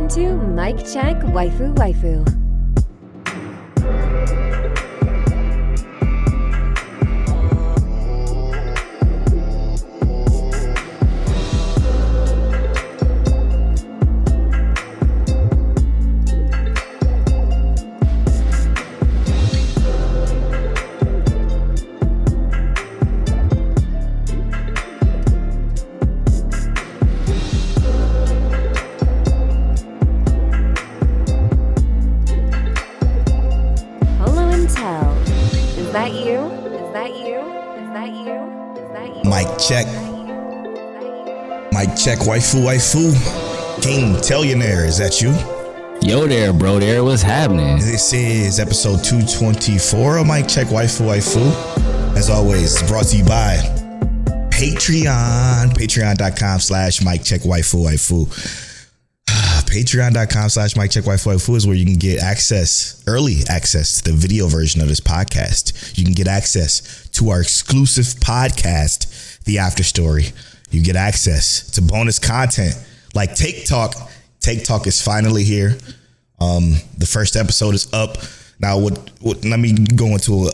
Welcome to Mic Check Waifu Waifu. Mic check, waifu. King Tellionaire, is that you? Yo there, bro there, what's happening? This is episode 224 of Mic Check Waifu. As always, brought to you by Patreon. Patreon.com/Mic Check Waifu. Patreon.com/Mic Check Waifu is where you can get early access to the video version of this podcast. You can get access to our exclusive podcast, The After Story. You get access to bonus content like Take Talk. Take Talk is finally here. The first episode is up. Now, let me go into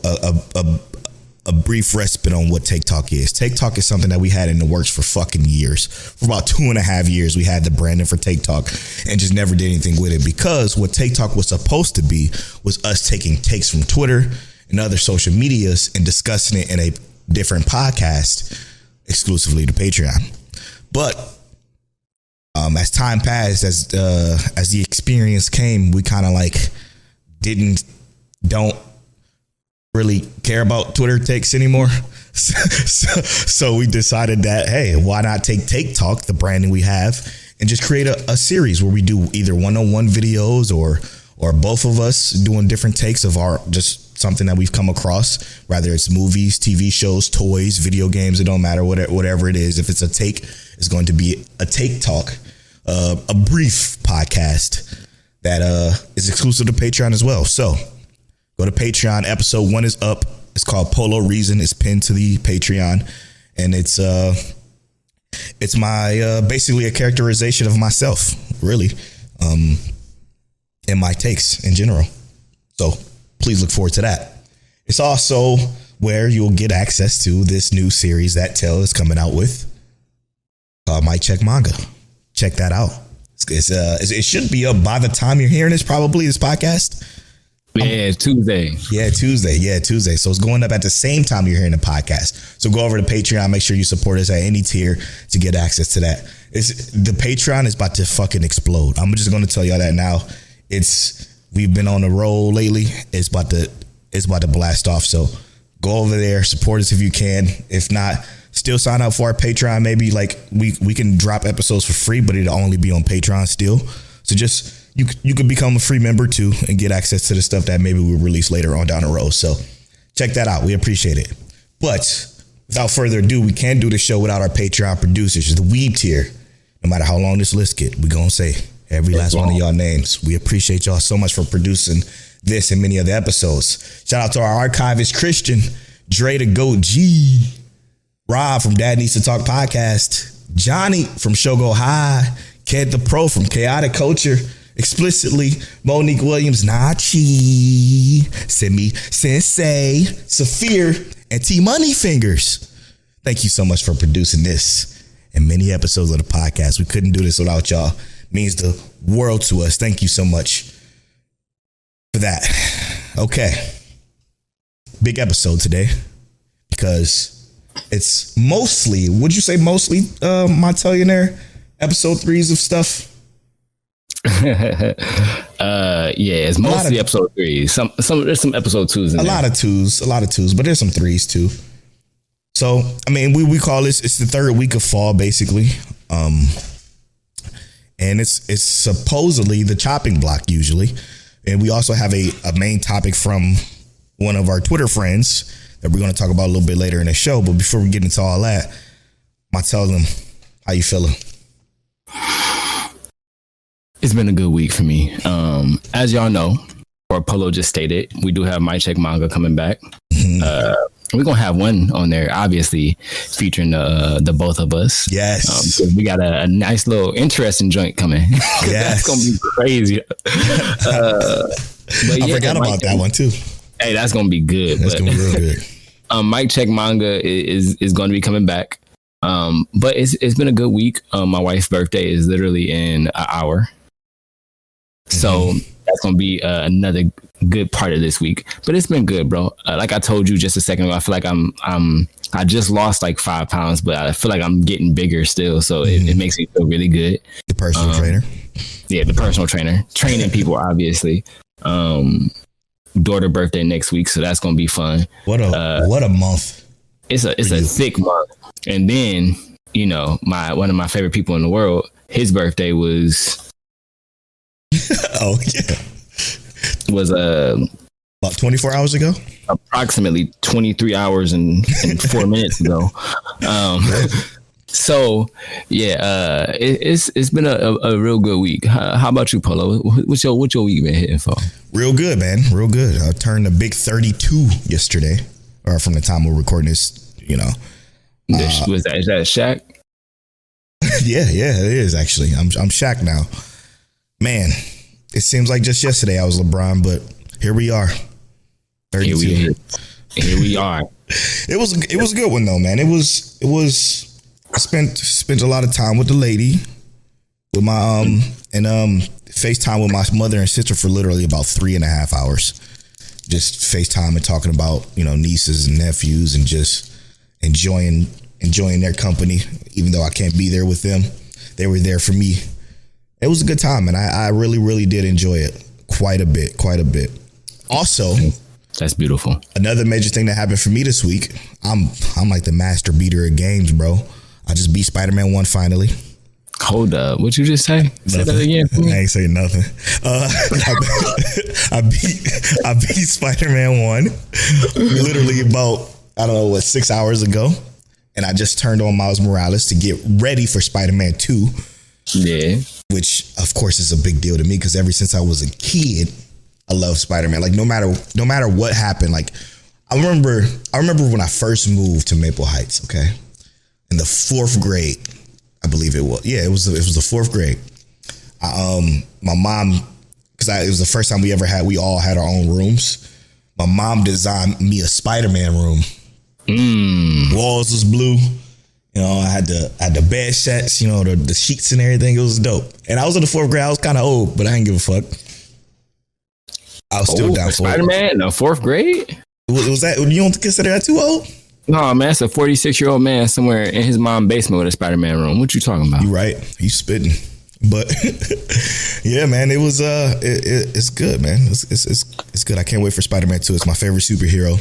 a brief respite on what Take Talk is. Take Talk is something that we had in the works for fucking years. For about 2.5 years, we had the branding for Take Talk and just never did anything with it, because what Take Talk was supposed to be was us taking takes from Twitter and other social medias and discussing it in a different podcast exclusively to Patreon. But as time passed, as the experience came, we kind of like don't really care about Twitter takes anymore. So we decided that, hey, why not take Talk, the branding we have, and just create a series where we do either one-on-one videos or both of us doing different takes of our just something that we've come across, whether it's movies, TV shows, toys, video games, it don't matter, whatever it is. If it's a take, it's going to be a Take Talk, a brief podcast that is exclusive to Patreon as well. So go to Patreon. Episode 1 is up. It's called Polo Reason. It's pinned to the Patreon, and it's my basically a characterization of myself, really, and my takes in general. So please look forward to that. It's also where you'll get access to this new series that Tell is coming out with called Mic Check Manga. Check that out. It should be up by the time you're hearing this, probably, this podcast. Tuesday. Tuesday. So it's going up at the same time you're hearing the podcast. So go over to Patreon. Make sure you support us at any tier to get access to that. The Patreon is about to fucking explode. I'm just going to tell y'all that now. We've been on a roll lately. It's about to blast off. So go over there, support us if you can. If not, still sign up for our Patreon. Maybe like we can drop episodes for free, but it'll only be on Patreon still. So just you could become a free member too and get access to the stuff that maybe we'll release later on down the road. So check that out. We appreciate it. But without further ado, we can't do the show without our Patreon producers, the Weeb tier. No matter how long this list get, we're gonna say every last one of y'all names. We appreciate y'all so much for producing this and many other episodes. Shout out to our archivist Christian, Dre the Goat G, Rob from Dad Needs to Talk Podcast, Johnny from Show Go High, Ked the Pro from Chaotic Culture, Explicitly, Monique Williams, Nachi, Simi Sensei, Saphir, and T Money Fingers. Thank you so much for producing this and many episodes of the podcast. We couldn't do this without y'all. Means the world to us. Thank you so much for that. Okay. Big episode today because it's mostly, would you say mostly, my Tellionaire, episode 3s of stuff? It's mostly episode 3. There's some episode 2s in there. A lot of twos, but there's some 3s too. So, I mean, we call this, it's the third week of fall, basically. And it's supposedly the chopping block usually. And we also have a main topic from one of our Twitter friends that we're going to talk about a little bit later in the show. But before we get into all that, I tell them, how you feeling? It's been a good week for me. As y'all know, or Polo just stated, we do have My Check Manga coming back. Mm-hmm. We're gonna have one on there, obviously featuring the both of us. Yes, we got a nice little interesting joint coming. Yes, that's gonna be crazy. But I forgot about that one too. Hey, that's gonna be good. That's gonna be real good. My Check Manga is going to be coming back. But it's been a good week. My wife's birthday is literally in an hour. So that's going to be another good part of this week. But it's been good, bro. Like I told you just a second ago, I feel like I just lost like 5 pounds, but I feel like I'm getting bigger still. So it makes me feel really good. The personal trainer. Yeah, the personal trainer. Training people, obviously. Daughter birthday next week, so that's going to be fun. What a month. It's a thick month. And then, you know, one of my favorite people in the world, his birthday was was about 24 hours ago, approximately 23 hours and 4 minutes ago. So yeah, it's been a real good week. How about you, Polo? What's your week been hitting for? Real good, man. Real good. I turned a big 32 yesterday, or from the time we're recording this, you know. Is that Shaq? yeah, it is actually. I'm Shaq now. Man, it seems like just yesterday I was LeBron, but here we are. 32. Here we are. It was a good one though, man. It was. I spent a lot of time with the lady, with my and FaceTime with my mother and sister for literally about 3.5 hours. Just FaceTime and talking about, you know, nieces and nephews and just enjoying their company, even though I can't be there with them. They were there for me. It was a good time, and I really, really did enjoy it quite a bit. Also, that's beautiful. Another major thing that happened for me this week, I'm like the master beater of games, bro. I just beat Spider-Man 1 finally. Hold up. What'd you just say? Say that again for me. I ain't saying nothing. I beat Spider-Man 1 literally about, 6 hours ago. And I just turned on Miles Morales to get ready for Spider-Man 2. Yeah. Which, of course, is a big deal to me because ever since I was a kid, I love Spider-Man. Like, no matter what happened, like, I remember when I first moved to Maple Heights, okay? In the 4th grade, I believe it was. Yeah, it was the 4th grade. My mom, because it was the first time we all had our own rooms. My mom designed me a Spider-Man room. Walls was blue. You know, I had the bed sets, you know, the sheets and everything. It was dope. And I was in the 4th grade. I was kind of old, but I didn't give a fuck. I was still down for Spider-Man in the 4th grade? Was that, you don't consider that too old? No, man, it's a 46-year-old man somewhere in his mom's basement with a Spider-Man room. What you talking about? You right. He's spitting. But yeah, man, it was it's good, man. It's good. I can't wait for Spider-Man 2. It's my favorite superhero.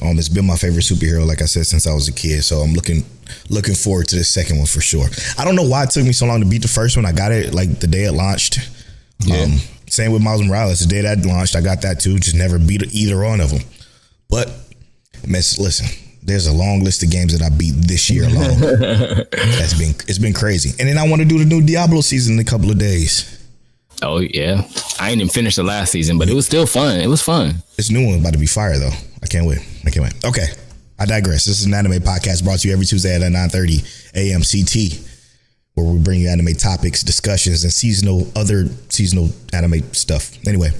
It's been my favorite superhero, like I said, since I was a kid. So I'm looking forward to the second one for sure. I don't know why it took me so long to beat the first one. I got it like the day it launched. Yeah. Same with Miles Morales. The day that launched, I got that too. Just never beat either one of them. But listen, there's a long list of games that I beat this year alone. It's been crazy. And then I want to do the new Diablo season in a couple of days. Oh yeah, I ain't even finished the last season, but it was still fun. It was fun. This new one's about to be fire though. I can't wait. Okay, I digress. This is an anime podcast brought to you every Tuesday at 9:30 a.m. CT, where we bring you anime topics, discussions, and other seasonal anime stuff. Anyway,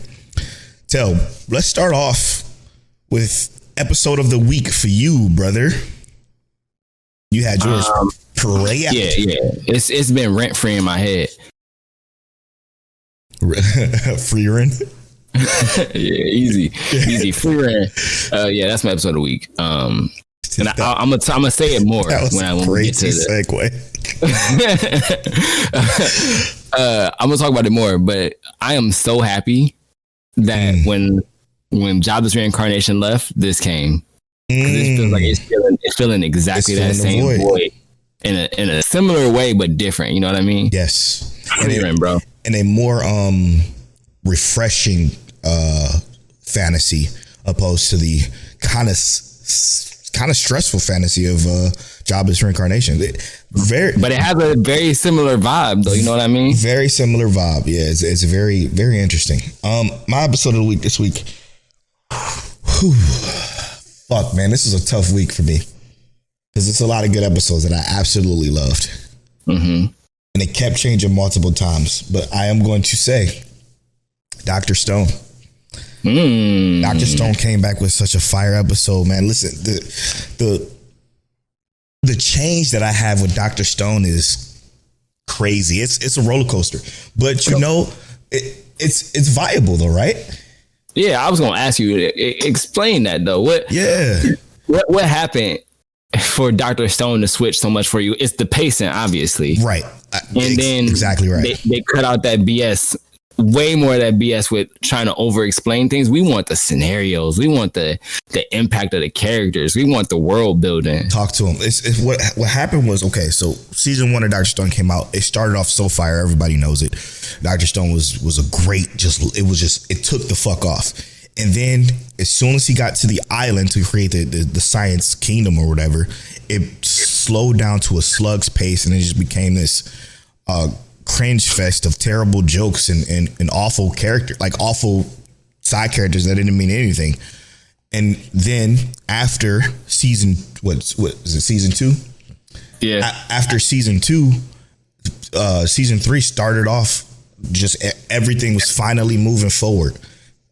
let's start off with episode of the week for you, brother. You had yours. Yeah. It's been rent free in my head. Frieren. Yeah, easy. Frieren. Yeah, that's my episode of the week. And I'm gonna say it more when we get to segue. I'm gonna talk about it more, but I am so happy that when Jobless Reincarnation left, this came. It feels like it's feeling exactly that same void in a similar way, but different. You know what I mean? Yes. Bro. And a more refreshing fantasy opposed to the kind of kind of stressful fantasy of jobless reincarnation. But it has a very similar vibe, though. You know what I mean? Very similar vibe. Yeah, it's very, very interesting. My episode of the week this week. Whew, fuck, man, this is a tough week for me because it's a lot of good episodes that I absolutely loved, and it kept changing multiple times. But I am going to say, Dr.Stone. Dr.Stone came back with such a fire episode, man. Listen, the change that I have with Dr.Stone is crazy. It's a roller coaster, but you know, it's viable though, right? Yeah, I was gonna ask you to explain that though. What happened for Dr.Stone to switch so much for you? It's the pacing, obviously, right? And then exactly right. They cut out that BS. Way more of that BS with trying to over explain things. We want the scenarios. We want the impact of the characters. We want the world building. Talk to him. It's what happened was, okay, so season 1 of Dr. Stone came out. It started off so fire. Everybody knows it. Dr. Stone was a great, it took the fuck off. And then as soon as he got to the island to create the science kingdom or whatever, it slowed down to a slug's pace and it just became this cringe fest of terrible jokes and awful character, like awful side characters that didn't mean anything. And then after season, what is it, season 2? Yeah. After season 2, season 3 started off just everything was finally moving forward,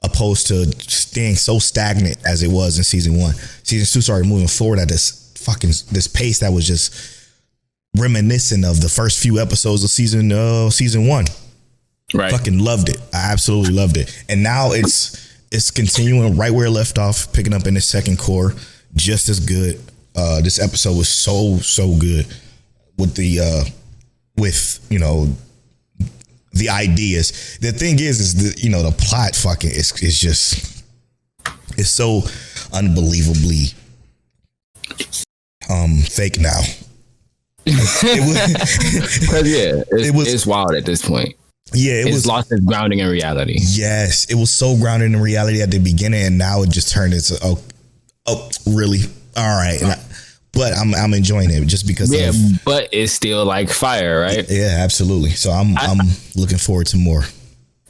opposed to staying so stagnant as it was in season 1. Season 2 started moving forward at this pace that was just reminiscent of the first few episodes of season 1. Right. Fucking loved it. I absolutely loved it. And now it's continuing right where it left off, picking up in the second cour, just as good. This episode was so good with the the ideas. The thing is the plot fucking is just, it's so unbelievably fake now. It's wild at this point. Yeah, it's lost its grounding in reality. Yes, it was so grounded in reality at the beginning, and now it just turned into really, all right. But I'm enjoying it just because. Yeah, but it's still like fire, right? Yeah, absolutely. So I'm looking forward to more.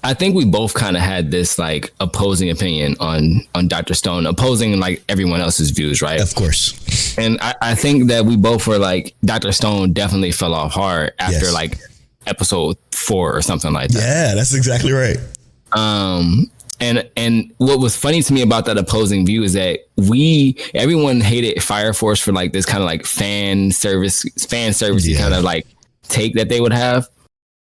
I think we both kind of had this like opposing opinion on Dr. Stone, opposing like everyone else's views, right? Of course. And I think that we both were like, Dr. Stone definitely fell off hard after like episode 4 or something like that. Yeah, that's exactly right. And what was funny to me about that opposing view is that everyone hated Fire Force for like this kind of like fan service kind of like take that they would have.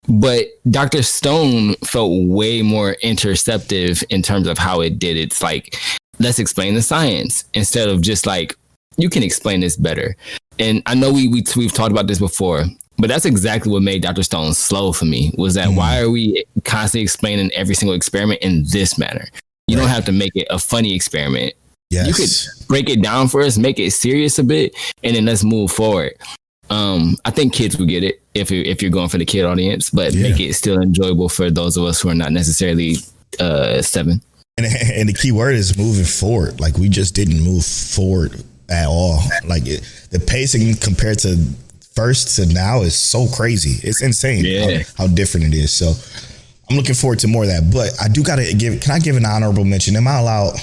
But Dr. Stone felt way more interceptive in terms of how it did. It's like, let's explain the science instead of just like, you can explain this better. And I know we've talked about this before, but that's exactly what made Dr. Stone slow for me, was that why are we constantly explaining every single experiment in this manner? You don't have to make it a funny experiment. Yes. You could break it down for us, make it serious a bit, and then let's move forward. I think kids will get it if you're going for the kid audience, but make it still enjoyable for those of us who are not necessarily 7. And the key word is moving forward. Like, we just didn't move forward at all. Like, the pacing compared to first to now is so crazy. It's insane how different it is. So I'm looking forward to more of that. But I do gotta can I give an honorable mention? Am I allowed?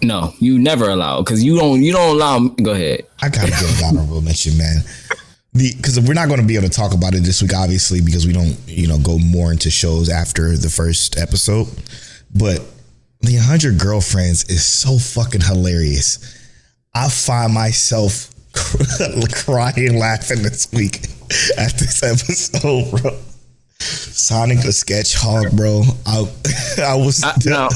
No, you never allow, because you don't allow. Go ahead. I gotta give an honorable mention, man. Because we're not going to be able to talk about it this week, obviously, because we don't, go more into shows after the first episode. But the 100 Girlfriends is so fucking hilarious. I find myself crying, laughing this week at this episode, bro. Sonic the Hedgehog, bro. I was. No.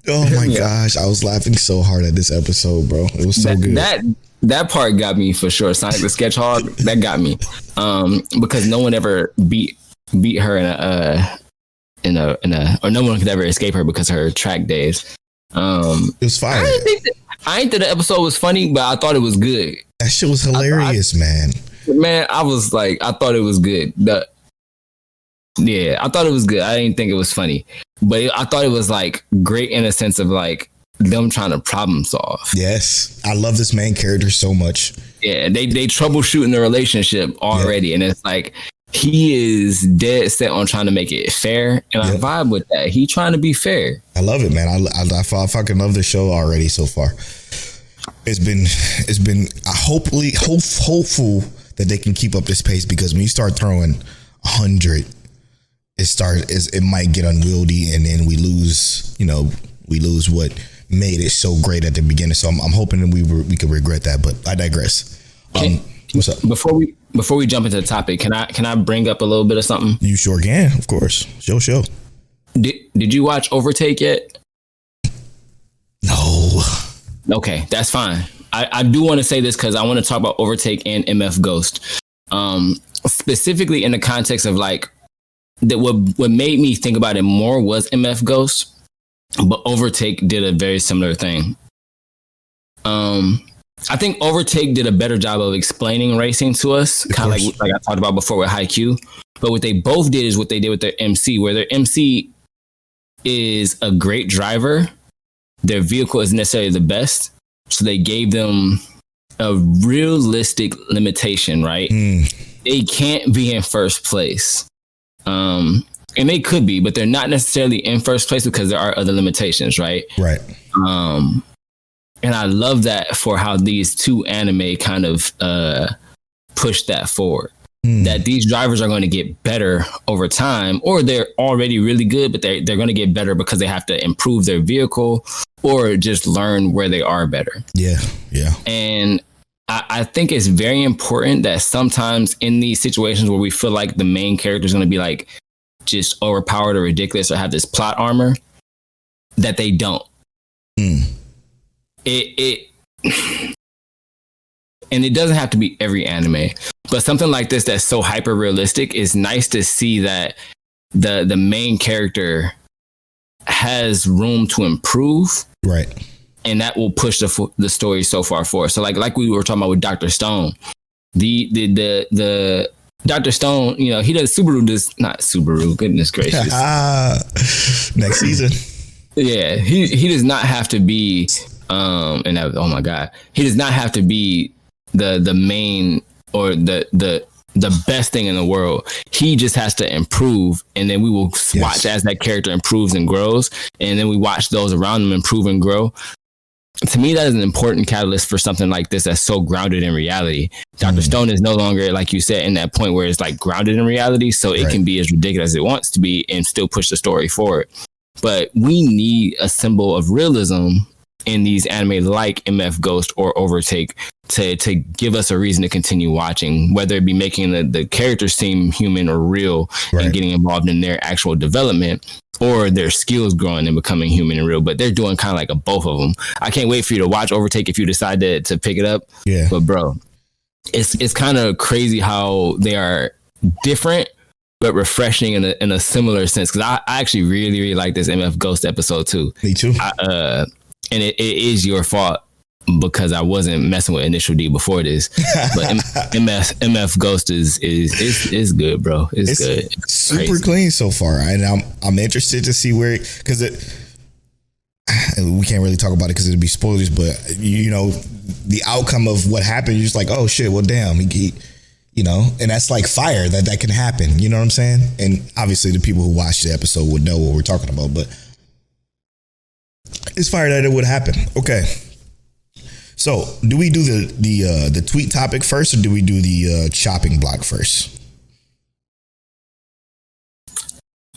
Oh my gosh, I was laughing so hard at this episode, bro. It was so good. That part got me for sure. Sonic the Hedgehog, that got me. Because no one ever beat her in a or no one could ever escape her because of her track days. It was fire. I ain't think the episode was funny, but I thought it was good. That shit was hilarious, man. Man, I was like, I thought it was good. I thought it was good. I didn't think it was funny, but I thought it was like great in a sense of like, them trying to problem solve. Yes, I love this main character so much. Yeah, they troubleshooting the relationship already, and it's like he is dead set on trying to make it fair, and I vibe with that. He trying to be fair. I love it, man. I fucking love the show already so far. It's been hopeful that they can keep up this pace, because when you start throwing 100, it might get unwieldy, and then we lose what made it so great at the beginning. So I'm hoping that we could regret that, but I digress. What's up? Before we jump into the topic, can I bring up a little bit of something? You sure can, of course. Show. Did you watch Overtake yet? No. Okay, that's fine. I do want to say this because I want to talk about Overtake and MF Ghost, specifically in the context of like that. What made me think about it more was MF Ghost, but Overtake did a very similar thing. I think Overtake did a better job of explaining racing to us, kind of like I talked about before with Haikyuu. But what they both did is what they did with their MC, where their MC is a great driver. Their vehicle isn't necessarily the best. So they gave them a realistic limitation, right? They can't be in first place. And they could be, but they're not necessarily in first place because there are other limitations, right? Right. And I love that for how these two anime kind of push that forward. That these drivers are going to get better over time, or they're already really good, but they're going to get better because they have to improve their vehicle or just learn where they are better. Yeah. And I think it's very important that sometimes in these situations where we feel like the main character is going to be like just overpowered or ridiculous or have this plot armor, that they don't. And it doesn't have to be every anime, but something like this that's so hyper realistic is nice to see that the main character has room to improve, right? And that will push the story so far forward. So like we were talking about with Dr.Stone, the Dr.Stone, you know, he does not Subaru. Goodness gracious, next season. Yeah, he does not have to be. And that, oh my God, he does not have to be the main or the best thing in the world. He just has to improve, and then we will watch as that character improves and grows, and then we watch those around him improve and grow. To me, that is an important catalyst for something like this that's so grounded in reality. Dr. Stone is no longer, like you said, in that point where it's like grounded in reality, so it can be as ridiculous as it wants to be and still push the story forward. But we need a symbol of realism in these anime like MF Ghost or Overtake to give us a reason to continue watching, whether it be making the characters seem human or real and getting involved in their actual development, or their skills growing and becoming human and real. But they're doing kind of like a both of them. I can't wait for you to watch Overtake if you decide to pick it up. Yeah. But bro, it's kind of crazy how they are different but refreshing in a similar sense. Because I actually really, really like this MF Ghost episode too. Me too. And it is your fault because I wasn't messing with Initial D before this. But MF Ghost is good, bro. It's good. It's super crazy. Clean so far, and I'm interested to see where, because we can't really talk about it because it'd be spoilers. But you know, the outcome of what happened, you're just like, oh shit, well damn, he you know, and that's like fire that can happen. You know what I'm saying? And obviously, the people who watched the episode would know what we're talking about, but. It's fire that it would happen. Okay. So, do we do the tweet topic first, or do we do the chopping block first?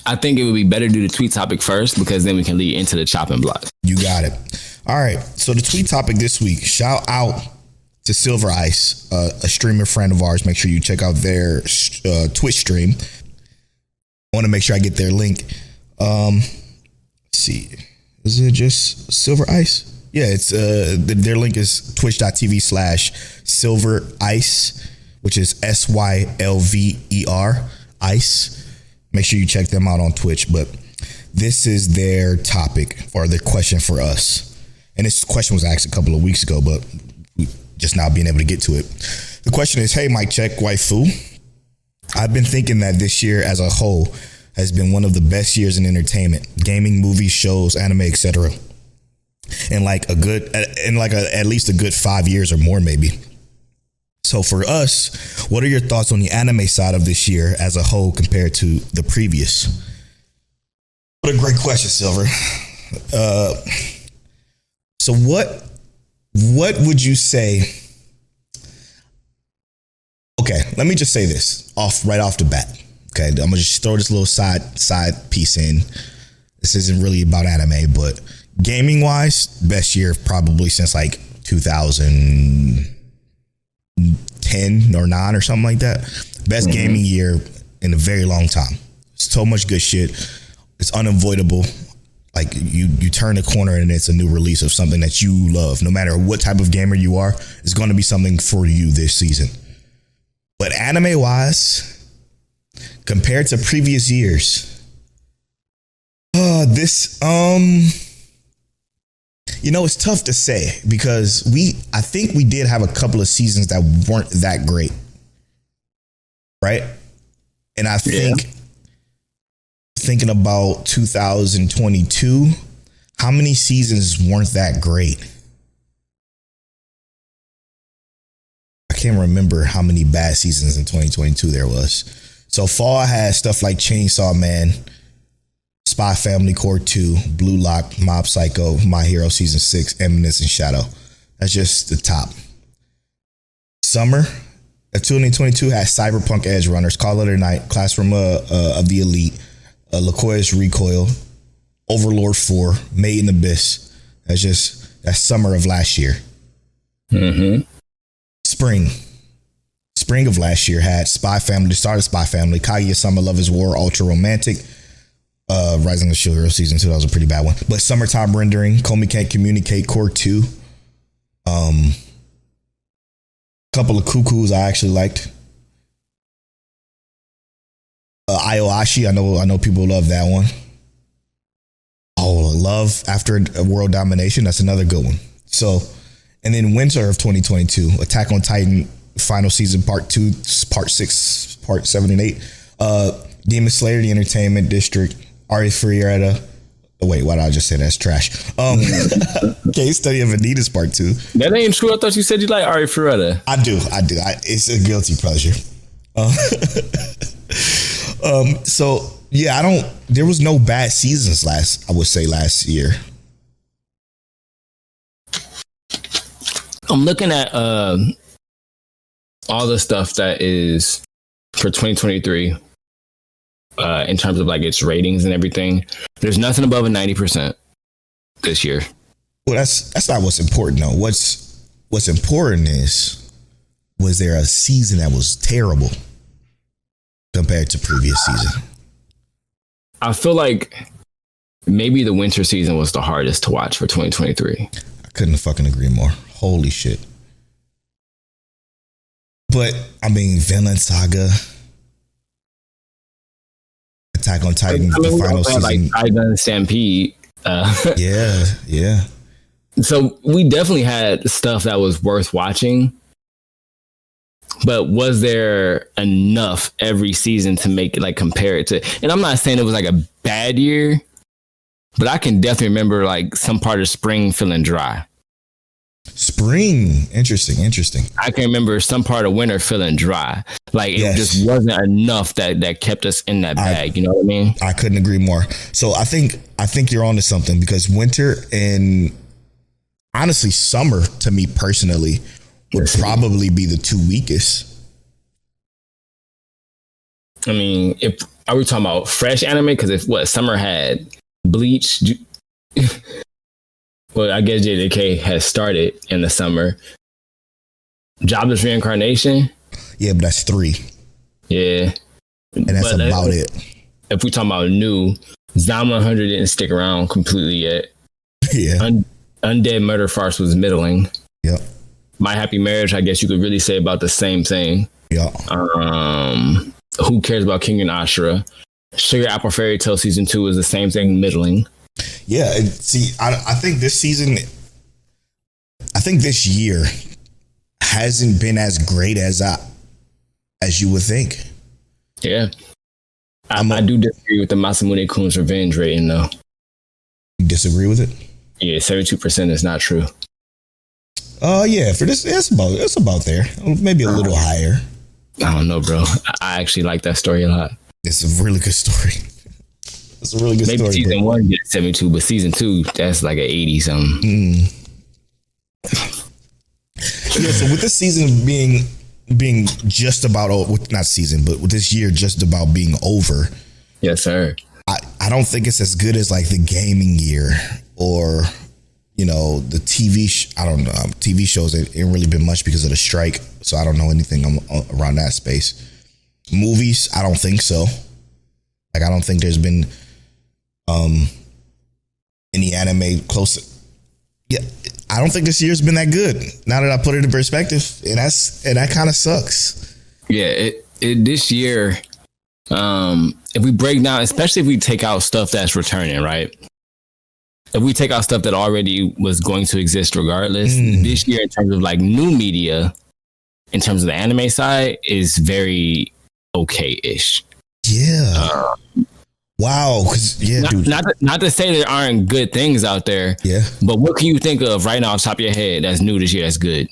I think it would be better to do the tweet topic first, because then we can lead into the chopping block. You got it. All right. So the tweet topic this week, shout out to Silver Ice, a streamer friend of ours. Make sure you check out their Twitch stream. I want to make sure I get their link. Let's see. Is it just Silver Ice? Yeah, it's their link is twitch.tv/Silver Ice, which is SYLVER Ice. Make sure you check them out on Twitch. But this is their topic, or their question for us. And this question was asked a couple of weeks ago, but we just now being able to get to it. The question is, hey, Mike Check, waifu. I've been thinking that this year as a whole has been one of the best years in entertainment, gaming, movies, shows, anime, etc. in like at least a good 5 years or more, maybe. So for us, what are your thoughts on the anime side of this year as a whole compared to the previous? What a great question, Silver. So what would you say? Okay, let me just say this right off the bat. Okay, I'm gonna just throw this little side piece in. This isn't really about anime, but gaming wise, best year probably since like 2010 or 9 or something like that. Best gaming year in a very long time. So much good shit. It's unavoidable. Like you turn a corner and it's a new release of something that you love. No matter what type of gamer you are, it's going to be something for you this season. But anime wise, compared to previous years, it's tough to say because I think we did have a couple of seasons that weren't that great. Right? And I think thinking about 2022, how many seasons weren't that great? I can't remember how many bad seasons in 2022 there was. So fall had stuff like Chainsaw Man, Spy Family Cour 2, Blue Lock, Mob Psycho, My Hero Season 6, Eminence, and Shadow. That's just the top. Summer of 2022 had Cyberpunk Edge Runners, Call of the Night, Classroom of the Elite, Lakoya's Recoil, Overlord 4, Made in Abyss. That's summer of last year. Spring of last year had Spy Family, the start of Spy Family, Kaguya-sama Love is War, Ultra Romantic, Rising of the Shield Hero Season 2, that was a pretty bad one. But Summertime Rendering, Komi Can't Communicate, Cour 2. Couple of cuckoos I actually liked. Ayoashi, I know people love that one. Oh, Love After a World Domination, that's another good one. So, and then winter of 2022, Attack on Titan Final Season Part 2, Part 6, Part 7 and 8. Demon Slayer, The Entertainment District, Ari Frieren. Oh, wait, why did I just say that's trash? Case Study of Anita's Part 2. That ain't true. I thought you said you like Ari Frieren. I do. It's a guilty pleasure. So yeah, there was no bad seasons last year. I'm looking at all the stuff that is for 2023 in terms of like its ratings and everything. There's nothing above a 90% this year. Well, that's not what's important though. What's important is, was there a season that was terrible compared to previous season? I feel like maybe the winter season was the hardest to watch for 2023. I couldn't fucking agree more. Holy shit. But I mean, Vinland Saga, Attack on Titan, the final season, like Titan Stampede. Yeah. So we definitely had stuff that was worth watching. But was there enough every season to make it like compare it to? And I'm not saying it was like a bad year, but I can definitely remember like some part of spring feeling dry. Spring, interesting. I can remember some part of winter feeling dry. Like it just wasn't enough that kept us in that bag. You know what I mean? I couldn't agree more. So I think you're onto something, because winter and honestly summer to me personally would probably be the two weakest. I mean, are we talking about fresh anime? Because summer had Bleach. Well, I guess JJK has started in the summer. Jobless Reincarnation. Yeah, but that's 3. Yeah. And that's about it. If we talking about new, Zama 100 didn't stick around completely yet. Yeah. Undead Murder Farce was middling. Yep. My Happy Marriage, I guess you could really say about the same thing. Yeah. Who Cares About King and Ashura? Sugar Apple Fairy Tale Season 2 is the same thing, middling. Yeah. See, I think this year hasn't been as great as you would think. Yeah. I do disagree with the Masamune Kun's revenge rating, though. You disagree with it? Yeah, 72% is not true. Yeah, for this, it's about there. Maybe a little higher. I don't know, bro. I actually like that story a lot. It's a really good story. It's a really good Maybe story. season 1 gets 72, but season 2, that's like an 80 something. Yeah, so with this season being just about not season, but with this year just about being over. Yes, sir. I don't think it's as good as like the gaming year or, you know, the TV. I don't know. TV shows it ain't really been much because of the strike, so I don't know anything around that space. Movies, I don't think so. Like, I don't think there's been any anime close. Yeah, I don't think this year's been that good. Now that I put it in perspective, and that kind of sucks. Yeah, this year, if we break down, especially if we take out stuff that's returning, right? If we take out stuff that already was going to exist regardless, this year in terms of like new media, in terms of the anime side, is very okay-ish. Yeah. Wow. Dude. Not to say there aren't good things out there. Yeah. But what can you think of right now off the top of your head that's new this year that's good?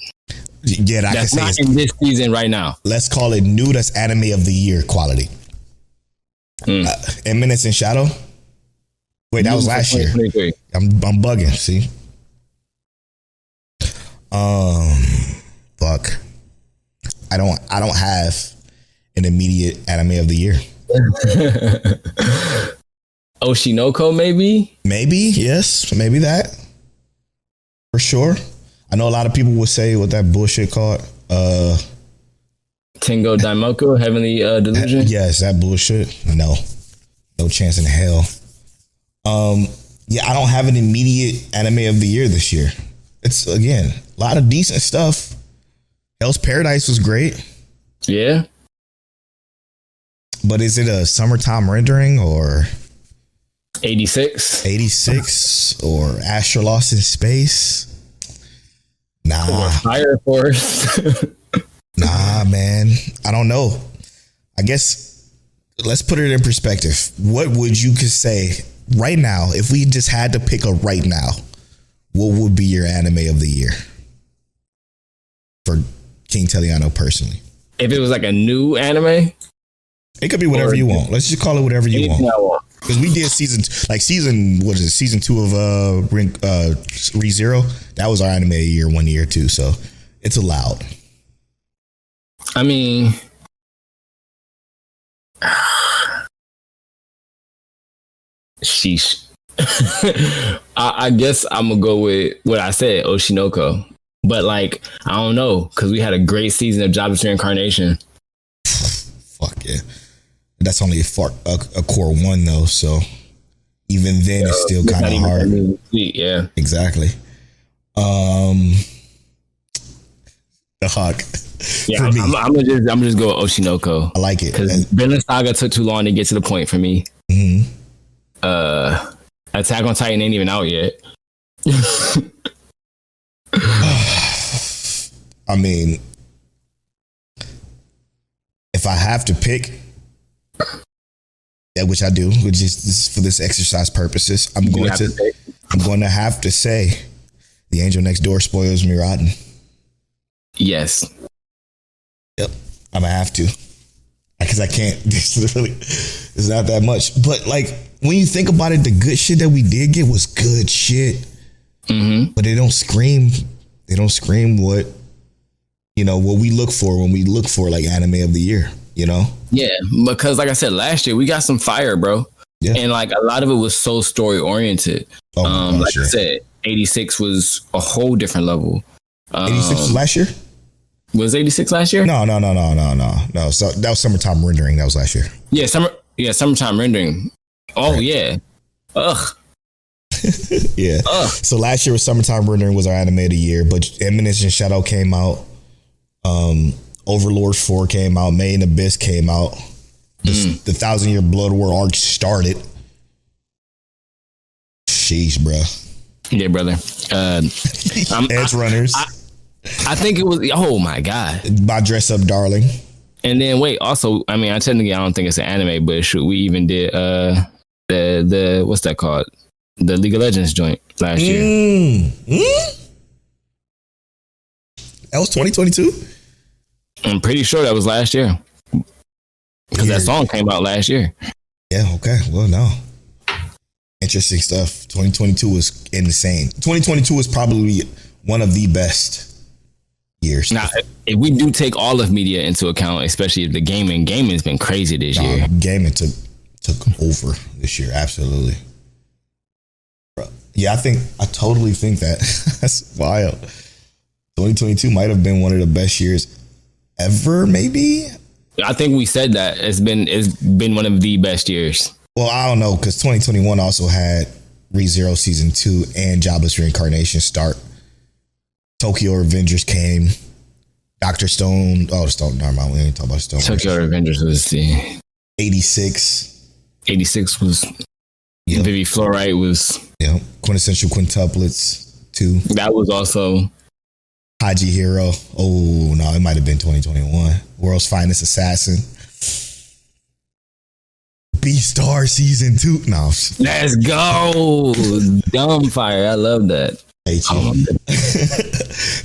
Yeah, that's not in this season right now. Let's call it new. That's anime of the year quality. Eminence and Shadow. Wait, that was last year. I'm bugging. See. Fuck. I don't have an immediate anime of the year. Oshinoko, maybe? Maybe, yes. Maybe that. For sure. I know a lot of people would say what that bullshit called. Tengo Daimoku, Heavenly Delusion? Yes, that bullshit. No chance in hell. Yeah, I don't have an immediate anime of the year this year. It's, again, a lot of decent stuff. Hell's Paradise was great. Yeah. But is it a summertime rendering or 86 or Astro Lost in Space? Nah. Or Fire Force. Nah, man. I don't know. I guess let's put it in perspective. What would you could say right now, if we just had to pick a right now, what would be your anime of the year for King Teliano personally? If it was like a new anime? It could be whatever you want. Let's just call it whatever you want. Because we did season 2 of ReZero. That was our anime year 1 year too. So it's allowed. I mean, sheesh. I guess I'm gonna go with what I said, Oshinoko. But like, I don't know, because we had a great season of Jobless Reincarnation. Fuck yeah. That's only a core 1 though, so even then it's still kind of hard. Sweet, yeah. Exactly. The Hawk. Yeah, I'm just go with Oshinoko. I like it. Because Vinland Saga took too long to get to the point for me. Mm-hmm. Attack on Titan ain't even out yet. I mean, if I have to pick, which I do, which is for this exercise purposes, I'm going to have to say The Angel Next Door spoils me rotten. Yes. Yep. I'm gonna have to. Because I can't. It's not that much. But like, when you think about it, the good shit that we did get was good shit. Mm-hmm. But they don't scream what, what we look for when we look for like anime of the year, Yeah, because like I said, last year we got some fire, bro. Yeah. And like a lot of it was so story oriented. I said, 86 was a whole different level. 86 was last year? Was 86 last year? No. So that was Summertime Rendering. That was last year. Yeah, Summertime Rendering. Oh, right. Yeah. Ugh. Yeah. Ugh. So last year was Summertime Rendering was our anime of the year, but Eminence and Shadow came out. Overlord 4 came out. Made in Abyss came out. The 1,000-Year Blood War arc started. Sheesh, bro. Yeah, brother. Edge Runners. I think it was. Oh my god. My Dress Up Darling. And then wait. Also, I mean, I don't think it's an anime, but shoot, we even did the what's that called? the League of Legends joint last year. That was 2022? I'm pretty sure that was last year. Because that song came out last year. Yeah, okay. Well, no. Interesting stuff. 2022 was insane. 2022 was probably one of the best years. Now, if we do take all of media into account, especially the gaming's been crazy this year. Gaming took over this year, absolutely. Yeah, I totally think that. That's wild. 2022 might have been one of the best years ever, maybe. I think we said that it's been one of the best years. Well, I don't know, because 2021 also had ReZero Season 2 and Jobless Reincarnation start. Tokyo Revengers came. Dr.Stone. Oh, Stone. Never mind. We ain't talk about Stone. Tokyo Revengers was the 86. 86 was. Yep. Vivi Fluorite was. Yeah. Quintessential Quintuplets 2. That was also. Haji Hero. Oh, no, it might have been 2021. World's Finest Assassin. B-Star Season 2. No. Let's go. Dumbfire. I love that. Hate you.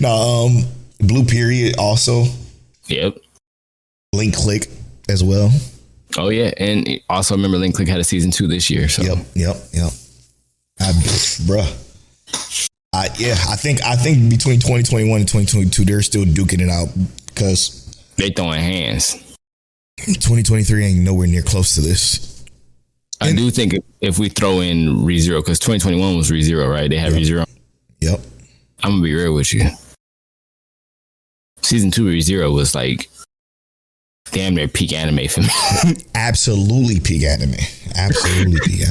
No, Blue Period also. Yep. Link Click as well. Oh, yeah. And also remember Link Click had a Season 2 this year. So. Yep. Bruh. I think between 2021 and 2022, they're still duking it out because they throwing hands. 2023 ain't nowhere near close to this. I do think if we throw in ReZero, because 2021 was ReZero, right? They had ReZero. Yep. I'm gonna be real with you. Season 2 ReZero was like damn near peak anime for me. Absolutely peak anime. Absolutely peak.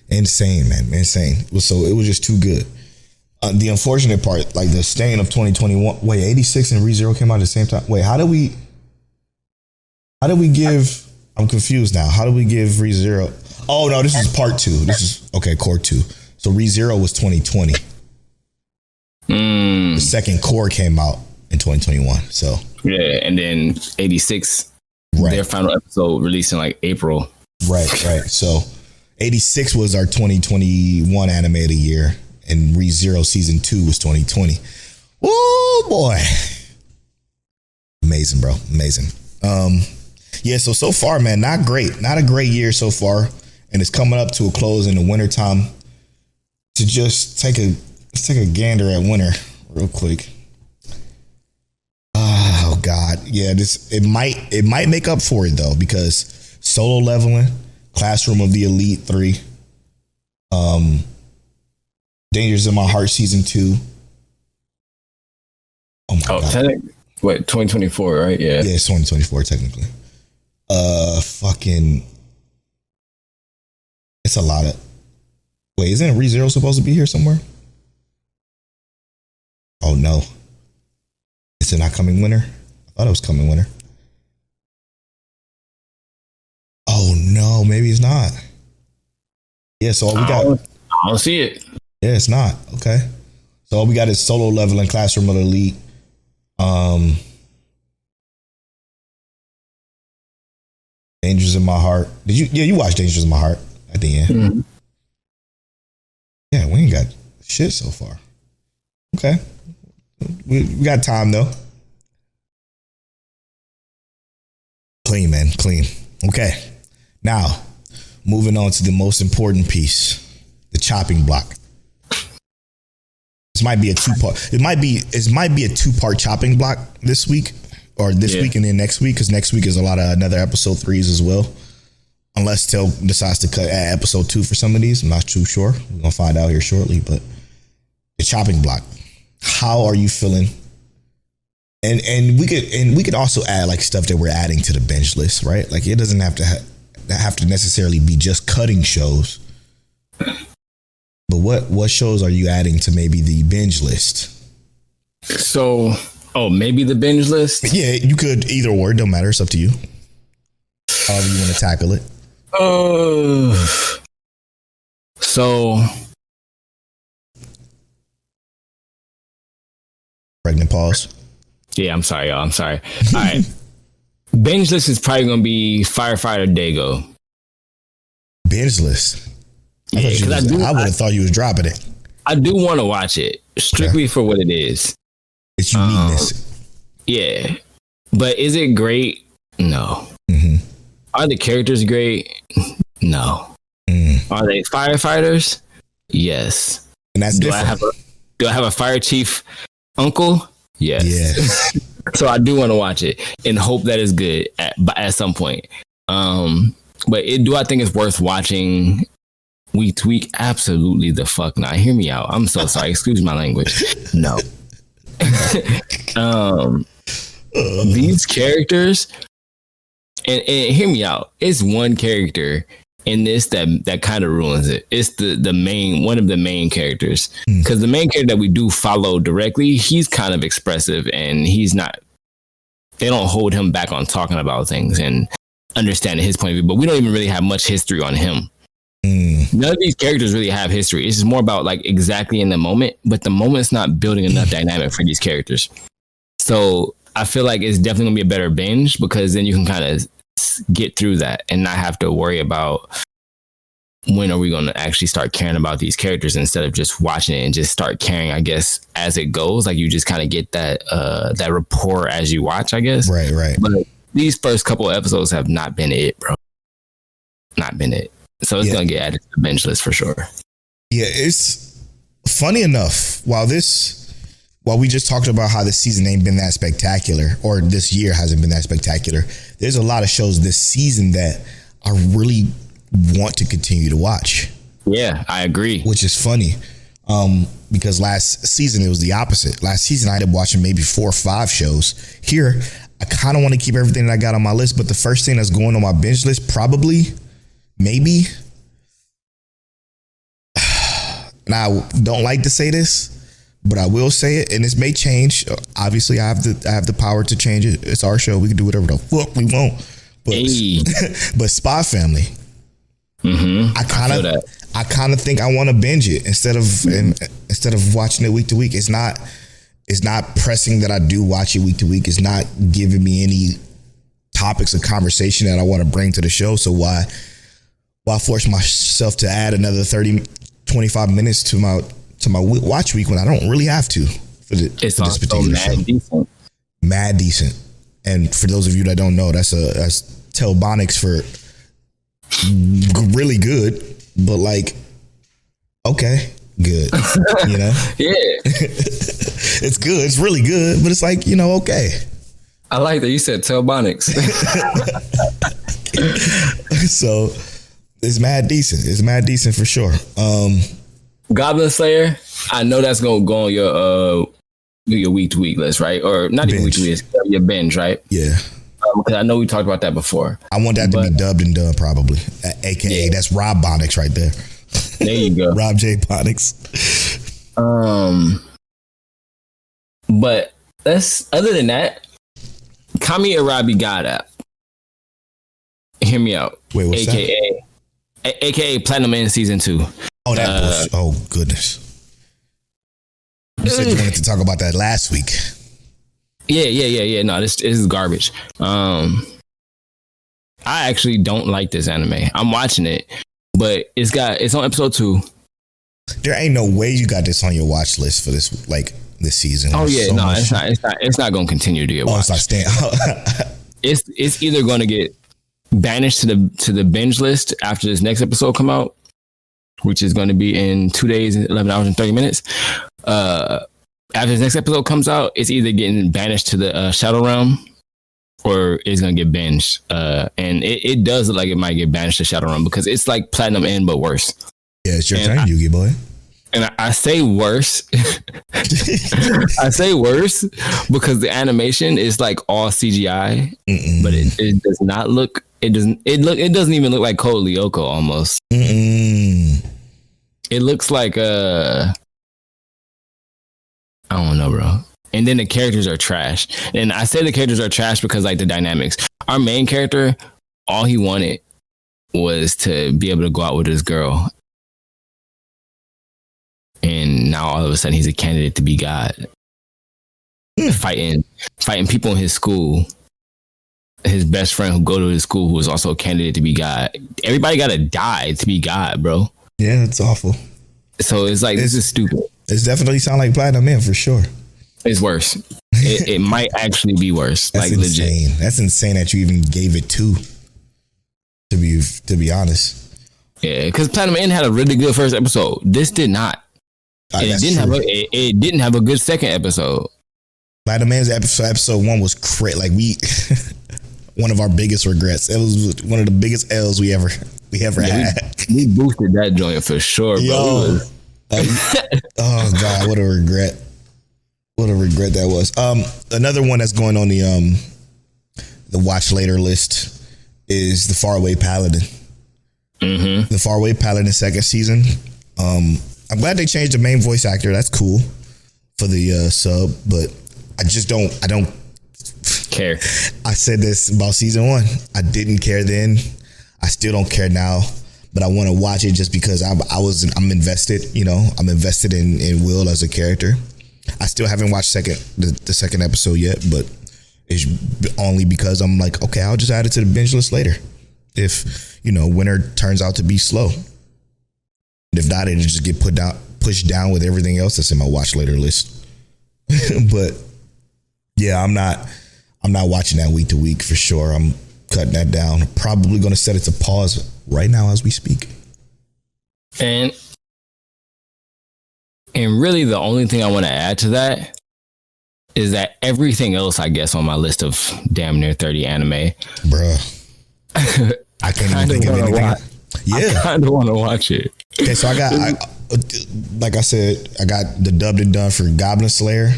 Insane, man. Insane. So it was just too good. The unfortunate part, like the stain of 2021. Wait, 86 and ReZero came out at the same time. Wait, how did we give? I'm confused now. How do we give ReZero? Oh no, this is part 2. This is okay, core 2. So ReZero was 2020. The second core came out in 2021. So yeah, and then 86, their final episode released in like April. Right. So 86 was our 2021 anime of the year. And ReZero Season 2 was 2020. Oh boy. Amazing, bro. Amazing. Yeah, so far, man, not great. Not a great year so far. And it's coming up to a close in the wintertime. To just let's take a gander at winter real quick. Oh God. Yeah, it might make up for it though, because Solo Leveling, Classroom of the Elite 3, Dangers in My Heart Season 2. Oh my God. What, 2024, right? Yeah. Yeah, it's 2024 technically. It's a lot of. Wait, isn't ReZero supposed to be here somewhere? Oh no. Is it not coming winter? I thought it was coming winter. Oh no, maybe it's not. Yeah, so all we got. I don't see it. Yeah, it's not. Okay. So all we got is Solo Leveling, Classroom of the Elite. Dangers in My Heart. You watched Dangers in My Heart at the end. Mm-hmm. Yeah, we ain't got shit so far. Okay. We got time though. Clean, man. Clean. Okay. Now, moving on to the most important piece. The chopping block. This might be a two-part. It might be a two-part chopping block this week, or this week and then next week, because next week is a lot of another episode 3s as well. Unless Tail decides to cut episode 2 for some of these, I'm not too sure. We're gonna find out here shortly. But the chopping block. How are you feeling? And we could also add like stuff that we're adding to the binge list, right? Like it doesn't have to necessarily be just cutting shows. But what shows are you adding to maybe the binge list? So, maybe the binge list? Yeah, you could either or. Don't matter. It's up to you. However you want to tackle it. So. Pregnant pause. Yeah, I'm sorry, y'all. I'm sorry. All right. Binge list is probably going to be Firefighter Daigo. Binge list? I would have thought you was dropping it. I do want to watch it strictly for what it is. It's uniqueness. Yeah, but is it great? No. Are the characters great? No. Are they firefighters? Yes. And that's different. Do I have a fire chief uncle? Yes. So I do want to watch it and hope that it's good at some point. But do I think it's worth watching week to week? Absolutely the fuck not. Hear me out. I'm so sorry. Excuse my language. No. These characters, and hear me out. It's one character in this that kind of ruins it. It's one of the main characters, because the main character that we do follow directly, he's kind of expressive, and they don't hold him back on talking about things and understanding his point of view, but we don't even really have much history on him. None of these characters really have history. It's just more about like exactly in the moment, but the moment's not building enough dynamic for these characters. So I feel like it's definitely gonna be a better binge, because then you can kind of get through that and not have to worry about when are we going to actually start caring about these characters, instead of just watching it and just start caring, I guess, as it goes. Like you just kind of get that rapport as you watch, I guess. Right. But these first couple of episodes have not been it, bro. Not been it. So it's going to get added to the bench list for sure. Yeah, it's funny enough. While we just talked about how this season ain't been that spectacular, or this year hasn't been that spectacular, there's a lot of shows this season that I really want to continue to watch. Yeah, I agree. Which is funny, because last season it was the opposite. Last season I ended up watching maybe 4 or 5 shows. Here, I kind of want to keep everything that I got on my list, but the first thing that's going on my binge list, maybe. Now, I don't like to say this, but I will say it, and this may change. Obviously, I have the power to change it. It's our show. We can do whatever the fuck we want. But but Spy Family, I kind of think I want to binge it instead of watching it week to week. It's not pressing that I do watch it week to week. It's not giving me any topics of conversation that I want to bring to the show. So why force myself to add another 25 minutes to my watch week when I don't really have to for this particular show. Decent. Mad decent. And for those of you that don't know, that's Telbonics for really good, but like, okay, good. You know? Yeah. It's good. It's really good, but it's like, okay. I like that you said Telbonics. So it's mad decent. It's mad decent for sure. Goblin Slayer, I know that's gonna go on your week to week list, right? Or not even week to week, your binge, right? Yeah. Because I know we talked about that before. I want that to be dubbed and done, probably. AKA, that's Rob Bonics right there. There you go. Rob J. Bonics. But other than that, KamiErabi God.app. Hear me out. Wait, what's AKA, that? AKA Platinum in season 2. Oh, that bullshit. Oh, goodness. You said you wanted to talk about that last week. Yeah. No, this is garbage. I actually don't like this anime. I'm watching it, but it's on episode 2. There ain't no way you got this on your watch list for this season. Oh yeah, no, it's not going to continue to get watched. It's not staying. It's either going to get banished to the binge list after this next episode come out, which is going to be in 2 days, 11 hours and 30 minutes. After this next episode comes out, it's either getting banished to the Shadow Realm, or it's going to get binged. And it does look like it might get banished to Shadow Realm, because it's like Platinum End, but worse. Yeah, it's your turn, Yugi boy. And I say worse. I say worse because the animation is like all CGI, but it does not look. It doesn't even look like Code Lyoko almost. It looks like I don't know, bro. And then the characters are trash. And I say the characters are trash because like the dynamics. Our main character, all he wanted was to be able to go out with his girl. And now all of a sudden he's a candidate to be God. Fighting people in his school. His best friend who go to his school who is also a candidate to be God. Everybody gotta die to be God, bro. Yeah, it's awful. So it's like, this is stupid. It's definitely sound like Platinum Man for sure. It's worse. It might actually be worse. That's like insane. Legit. That's insane that you even gave it two. To be honest. Yeah, because Platinum Man had a really good first episode. This did not. It didn't have a good second episode. Platinum Man's episode 1 was crazy. Like one of our biggest regrets. It was one of the biggest L's we ever had. We boosted that joint for sure, bro. Oh God, what a regret. What a regret that was. Another one that's going on the watch later list is the Faraway Paladin. Mm-hmm. The Faraway Paladin second season. I'm glad they changed the main voice actor. That's cool for the sub, but I don't care. I said this about season 1. I didn't care then. I still don't care now, but I want to watch it just because I'm invested. You know, I'm invested in Will as a character. I still haven't watched the second episode yet, but it's only because I'm like, okay, I'll just add it to the binge list later. If, winter turns out to be slow. If not, it'll just get pushed down with everything else that's in my watch later list. But yeah, I'm not watching that week to week for sure. I'm cutting that down. Probably going to set it to pause right now as we speak. And really the only thing I want to add to that is that everything else, I guess, on my list of damn near 30 anime. Bruh. I can't even think of anything. Yeah. I kind of want to watch it. Okay, so like I said, I got the dubbed and done for Goblin Slayer,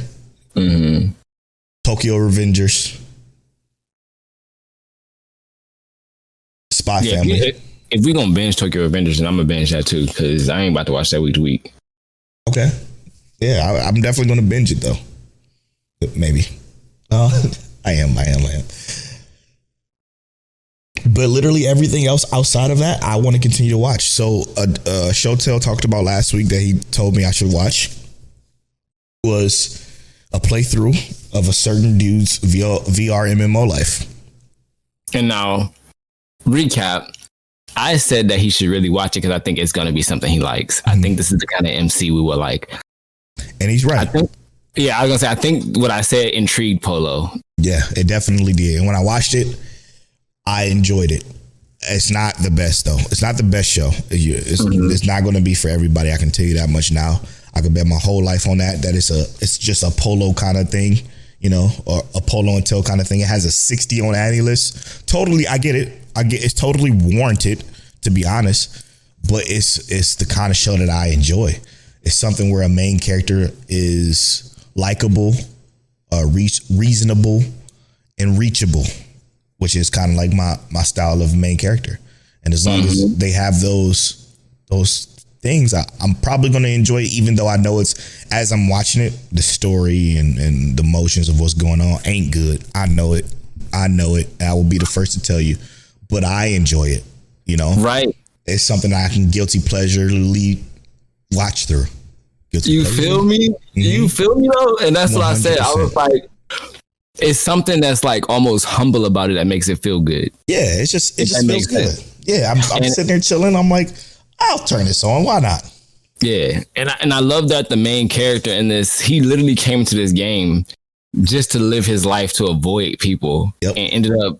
Tokyo Revengers, Spy Family. If we gonna binge Tokyo Revengers, then I'm gonna binge that too, because I ain't about to watch that week to week. Okay. Yeah, I'm definitely gonna binge it though. Maybe. I am. But literally everything else outside of that, I want to continue to watch. So, Showtail talked about last week that he told me I should watch was a playthrough of a certain dude's VRMMO life. And now, recap. I said that he should really watch it because I think it's going to be something he likes. I think this is the kind of MC we would like. And he's right. I was going to say, I think what I said intrigued Polo. Yeah, it definitely did. And when I watched it, I enjoyed it. It's not the best though. It's not the best show. It's not going to be for everybody. I can tell you that much now. I could bet my whole life on that it's just a Polo kind of thing, or a Polo and Tail kind of thing. It has a 60 on Annie list. Totally, I get it. It's totally warranted, to be honest. But it's the kind of show that I enjoy. It's something where a main character is likable, reasonable, and reachable, which is kind of like my style of main character. And as long as they have those things, I'm probably going to enjoy it, even though I know it's, as I'm watching it, the story and the motions of what's going on ain't good. I know it. And I will be the first to tell you, but I enjoy it, Right. It's something I can guilty pleasurely watch through. You feel me? Mm-hmm. You feel me though? And that's 100%. What I said. I was like, it's something that's like almost humble about it that makes it feel good. Yeah, it just feels good. Yeah, I'm sitting there chilling. I'm like, I'll turn this on. Why not? Yeah, and I love that the main character in this, he literally came to this game just to live his life to avoid people, and ended up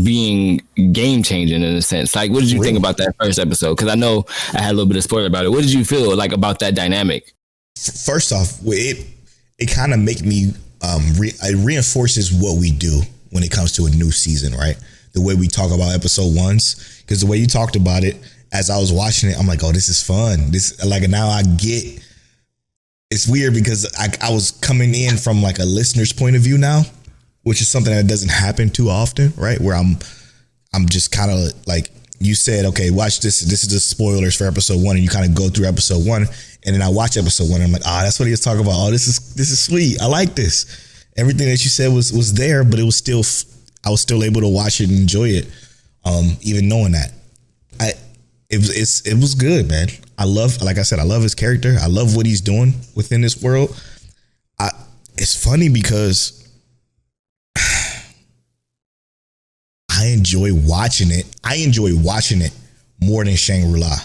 being game changing in a sense. Like, what did you think about that first episode? Because I know I had a little bit of spoiler about it. What did you feel like about that dynamic? First off, it kind of make me. It reinforces what we do when it comes to a new season, right? The way we talk about episode 1s, because the way you talked about it, as I was watching it, I'm like, oh, this is fun. Now I get. It's weird because I was coming in from like a listener's point of view now, which is something that doesn't happen too often, right? Where I'm just kind of like, you said, okay, watch this. This is the spoilers for episode 1, and you kind of go through episode 1. And then I watch episode 1 and I'm like, that's what he was talking about. Oh, this is sweet. I like this. Everything that you said was there, but I was still able to watch it and enjoy it. Even knowing that. It was good, man. Like I said, I love his character. I love what he's doing within this world. It's funny because I enjoy watching it. I enjoy watching it more than Shangri-La.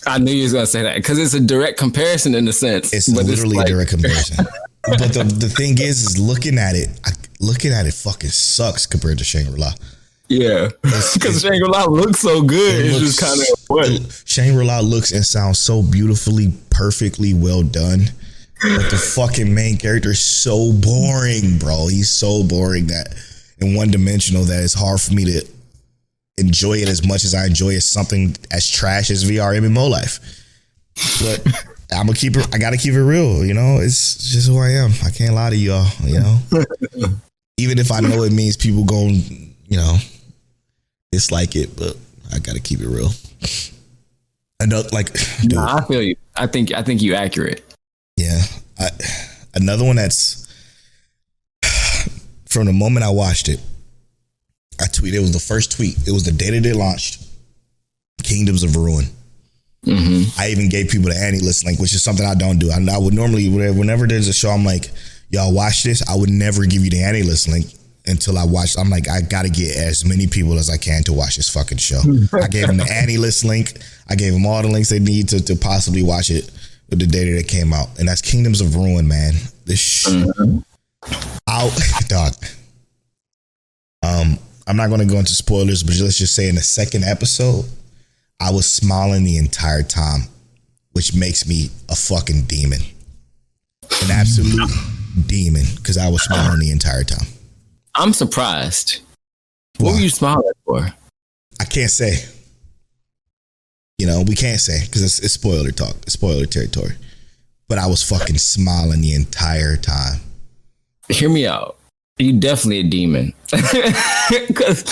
I knew you was gonna say that because it's a direct comparison in a sense. It's literally a direct comparison. But the thing is looking at it fucking sucks compared to Shangri-La. Yeah, because Shangri-La looks so good. It's just kind of what Shangri-La looks and sounds so beautifully, perfectly well done. But the fucking main character is so boring, bro. He's so boring that and one dimensional that it's hard for me to enjoy it as much as I enjoy something as trash as VRMMO life. But I gotta keep it real, you know. It's just who I am. I can't lie to y'all, you know. Even if I know it means people gon', you know, dislike it, but I gotta keep it real. Another dude, I feel you. I think you accurate. Yeah. Another one that's from the moment I watched it, I tweeted. It was the first tweet. It was the day that it launched. Kingdoms of Ruin. Mm-hmm. I even gave people the anti-list link, which is something I don't do. I would normally, whenever there's a show, I'm like, y'all watch this. I would never give you the anti-list link until I watch. I'm like, I gotta get as many people as I can to watch this fucking show. I gave them the anti-list link. I gave them all the links they need to possibly watch it with the day that it came out, and that's Kingdoms of Ruin, man. This dog. I'm not going to go into spoilers, but let's just say in the second episode, I was smiling the entire time, which makes me a fucking demon. An absolute demon, because I was smiling the entire time. I'm surprised. What were you smiling for? I can't say. You know, we can't say because it's spoiler talk, it's spoiler territory. But I was fucking smiling the entire time. Hear me out. You definitely a demon. Because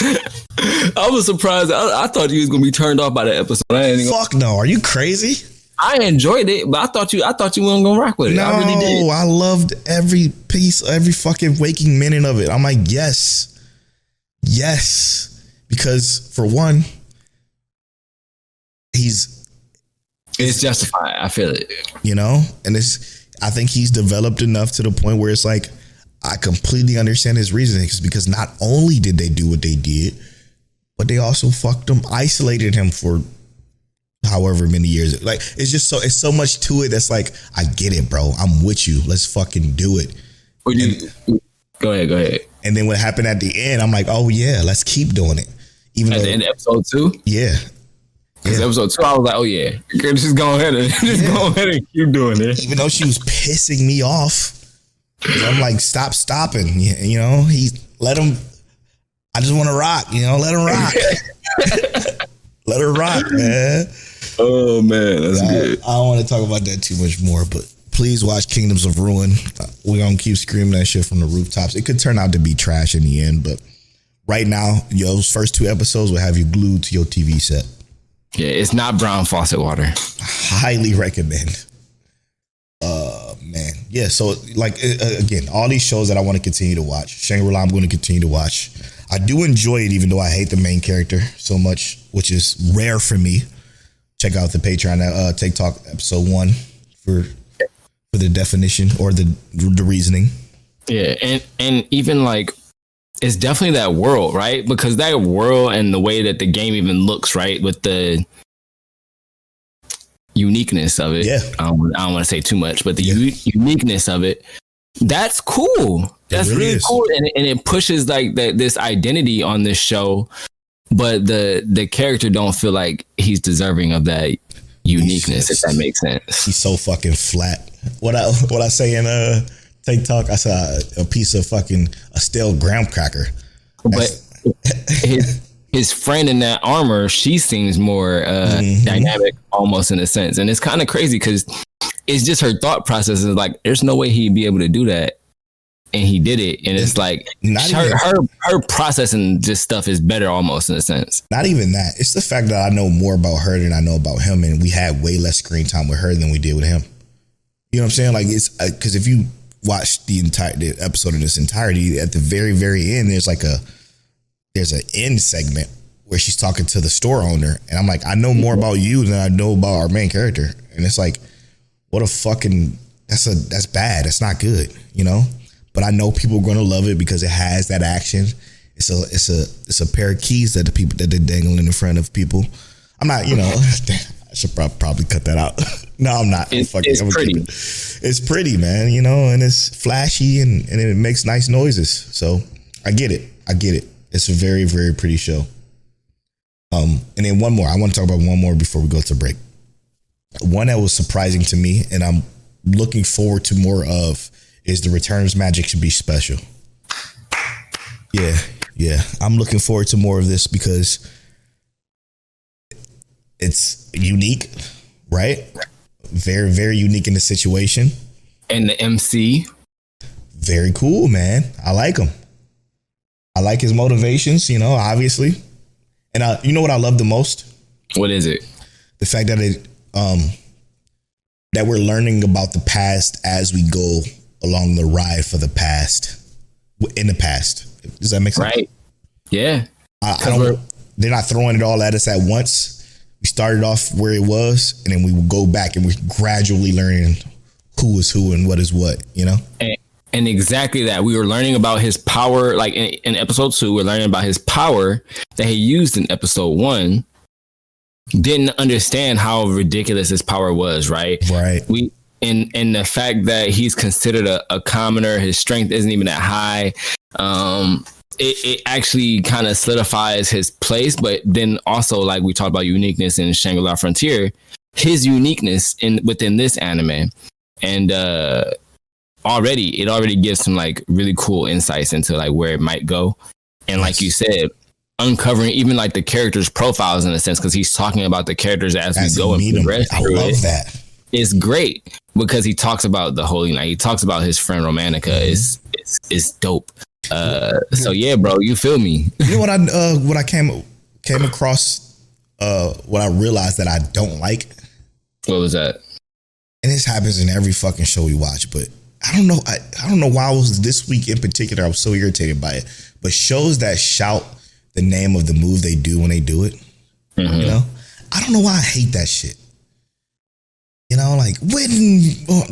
I was surprised. I thought you was gonna be turned off by the episode. Fuck no. Are you crazy? I enjoyed it, but I thought you weren't gonna rock with it. No, I really did. I loved every piece, every fucking waking minute of it. I'm like, yes. Because for one, it's justified. I feel it. You know? And I think he's developed enough to the point where it's like, I completely understand his reasoning, because not only did they do what they did, but they also fucked him, isolated him for however many years. Like, it's so much to it that's like, I get it, bro. I'm with you. Let's fucking do it. Go ahead. And then what happened at the end, I'm like, oh yeah, let's keep doing it. Even at the end of episode 2? Yeah. Because episode 2, I was like, oh yeah, just go ahead and keep doing it. Even though she was pissing me off, I'm like, stopping. You know, let him. I just want to rock. You know, let him rock. Let her rock, man. Oh man, that's good. I don't want to talk about that too much more, but please watch Kingdoms of Ruin. We're gonna keep screaming that shit from the rooftops. It could turn out to be trash in the end, but right now, those first 2 episodes will have you glued to your TV set. Yeah, it's not brown faucet water. Highly recommend. Man. Yeah, so like, again, all these shows that I want to continue to watch. Shangri-La, I'm going to continue to watch. I do enjoy it, even though I hate the main character so much, which is rare for me. Check out the Patreon TikTok episode 1 for the definition or the reasoning. Yeah, and even like, it's definitely that world, right? Because that world and the way that the game even looks, right, with the uniqueness of it. Yeah. I don't want to say too much, but the uniqueness of it, that's cool. That's really cool. And it pushes like this identity on this show, but the character don't feel like he's deserving of that uniqueness, if that makes sense. He's so fucking flat. What I say in TikTok, I saw a piece of fucking a stale graham cracker. But his friend in that armor, she seems more dynamic, almost in a sense, and it's kind of crazy because it's just her thought process is like, there's no way he'd be able to do that, and he did it, and it's like her processing just stuff is better, almost in a sense. Not even that; it's the fact that I know more about her than I know about him, and we had way less screen time with her than we did with him. You know what I'm saying? Like, it's because if you watch the episode in its entirety, at the very, very end, there's an end segment where she's talking to the store owner, and I'm like, I know more about you than I know about our main character, and it's like, what a fucking that's bad. That's not good, you know. But I know people are going to love it because it has that action. It's a pair of keys that they're dangling in front of people. I'm not, you know, I should probably cut that out. No, I'm not. It's pretty. It's pretty, man, you know, and it's flashy and it makes nice noises. So I get it. It's a very, very pretty show. And then one more. I want to talk about one more before we go to break. One that was surprising to me and I'm looking forward to more of is the Returns Magic should be special. Yeah. I'm looking forward to more of this because it's unique, right? Very, very unique in the situation. And the MC. Very cool, man. I like him. I like his motivations, you know, obviously. And you know what I love the most? What is it? The fact that that we're learning about the past as we go along the ride for the past. In the past. Does that make sense? Right. Yeah. They're not throwing it all at us at once. We started off where it was, and then we will go back and we're gradually learning who is who and what is what, you know? And exactly that. We were learning about his power, like in episode 2, we're learning about his power that he used in episode 1. Didn't understand how ridiculous his power was, right? Right. And the fact that he's considered a commoner, his strength isn't even that high. It actually kind of solidifies his place, but then also, like we talked about uniqueness in Shangri-La Frontier, his uniqueness within this anime, and it already gives some like really cool insights into like where it might go, and like you said, uncovering even like the characters' profiles in a sense, because he's talking about the characters as we go and progress through it. I love that. It's great because he talks about the Holy Knight. He talks about his friend Romanica. It's dope. So yeah, bro, you feel me? You know what I came across, what I realized that I don't like. What was that? And this happens in every fucking show we watch, but I don't know. I don't know why I was this week in particular. I was so irritated by it. But shows that shout the name of the move they do when they do it, you know, I don't know why I hate that shit. You know, like win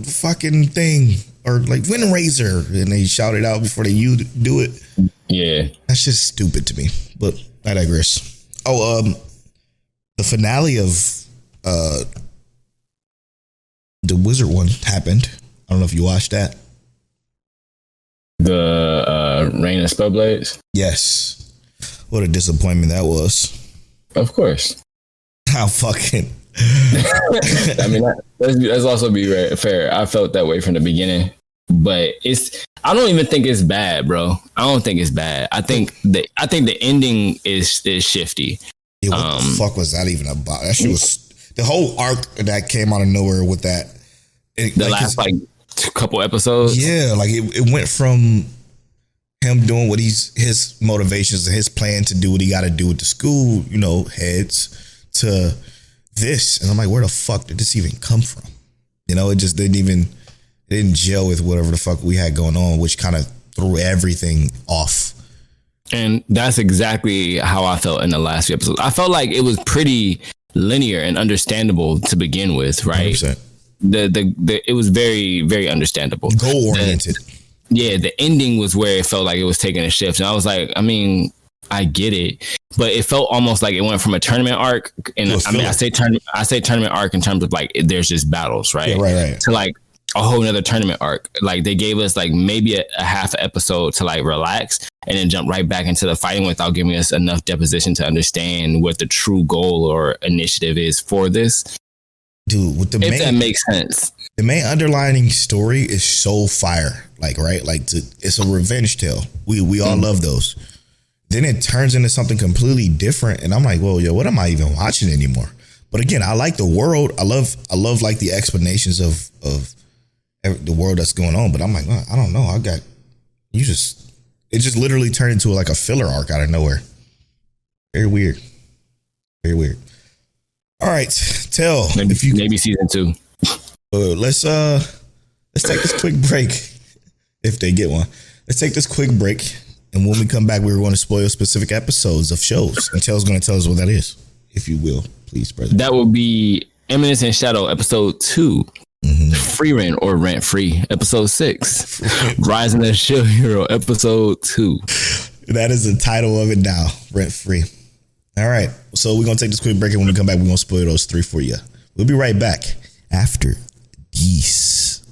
fucking thing. Or like Wind Razor, and they shout it out before they do it. Yeah, that's just stupid to me. But I digress. Oh, the finale of the Wizard one happened. I don't know if you watched that. The Rain of Spellblades. Yes, what a disappointment that was. Of course. How fucking. I mean, let's also be fair. I felt that way from the beginning, but I don't even think it's bad, bro. I don't think it's bad. I think the ending is shifty. Yeah, what the fuck was that even about? That shit was the whole arc that came out of nowhere with that. Last couple episodes. Yeah, like it went from him doing what his motivations and his plan to do what he got to do with the school, you know, heads to this, and I'm like, where the fuck did this even come from? You know, it just didn't gel with whatever the fuck we had going on, which kind of threw everything off. And that's exactly how I felt in the last few episodes. I felt like it was pretty linear and understandable to begin with, right? 100%. It was very, very understandable. Goal oriented. The ending was where it felt like it was taking a shift, and I was like, I mean, I get it, but it felt almost like it went from a tournament arc, and I mean, I say tournament arc in terms of like there's just battles, right? Yeah, right. To like a whole nother tournament arc. Like they gave us like maybe a half episode to like relax, and then jump right back into the fighting without giving us enough deposition to understand what the true goal or initiative is for this. Dude, with that makes sense. The main underlining story is so fire, like right, like it's a revenge tale. We all love those. Then it turns into something completely different, and I'm like, well, yo, what am I even watching anymore? But again, I like the world. I love like the explanations of the world that's going on. But I'm like, well, I don't know. It just literally turned into like a filler arc out of nowhere. Very weird. Very weird. All right, tell maybe season 2. Let's take this quick break if they get one. Let's take this quick break. And when we come back, we're going to spoil specific episodes of shows. And Tel's going to tell us what that is, if you will, please, brother. That will be Eminence and Shadow, episode 2. Frieren or Rent Free, episode 6. Rising as Shield Hero, episode 2. That is the title of it now, Rent Free. All right. So we're going to take this quick break. And when we come back, we're going to spoil those 3 for you. We'll be right back after these.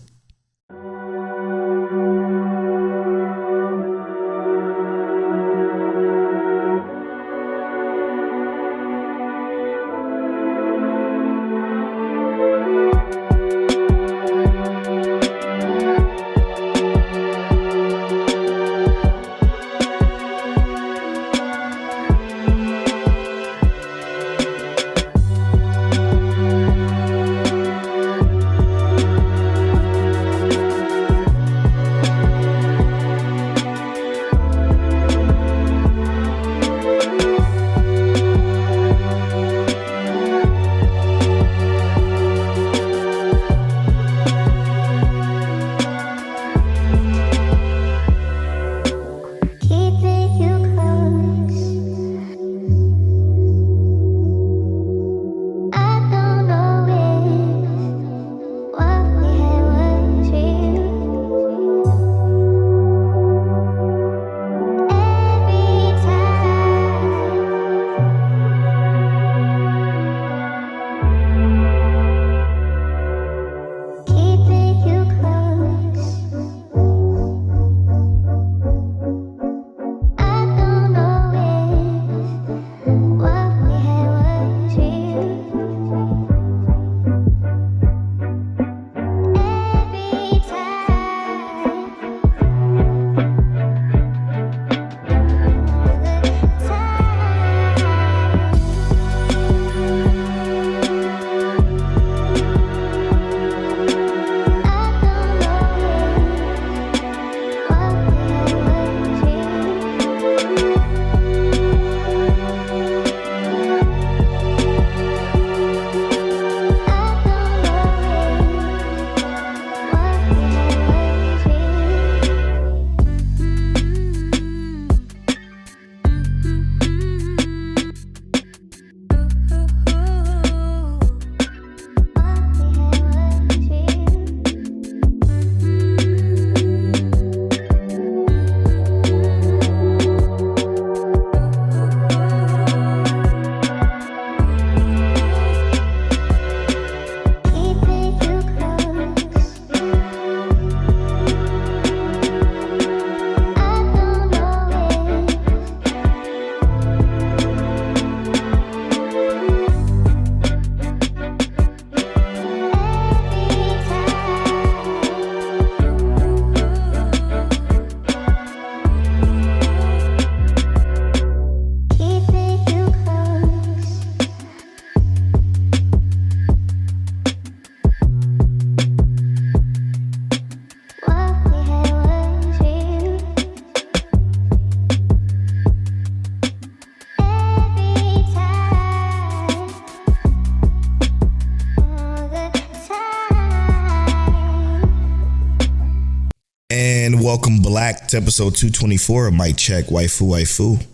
And welcome back to episode 224 of Mic Check Waifu.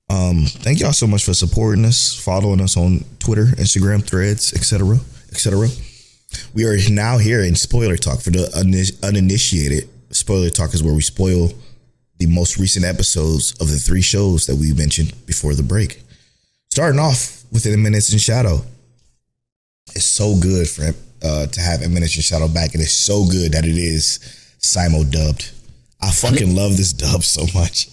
Thank y'all so much for supporting us, following us on Twitter, Instagram, Threads, etc., etc. We are now here in Spoiler Talk. For the uninitiated, Spoiler Talk is where we spoil the most recent episodes of the 3 shows that we mentioned before the break. Starting off with Eminence and Shadow. It's so good for to have Eminence and Shadow back, and it's so good that it is simul-dubbed. I fucking love this dub so much.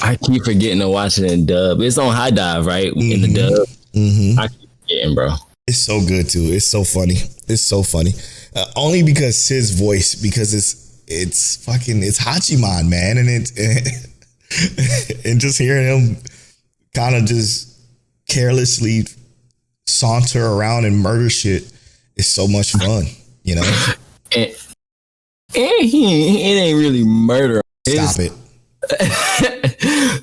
I keep forgetting to watch it in dub. It's on High Dive, right? In the dub. Mm-hmm. I keep forgetting, bro. It's so good too. It's so funny. It's so funny. Only because Sid's voice, because it's Hachiman, man, and and just hearing him kind of just carelessly saunter around and murder shit is so much fun, you know. And it ain't really murder. Stop it.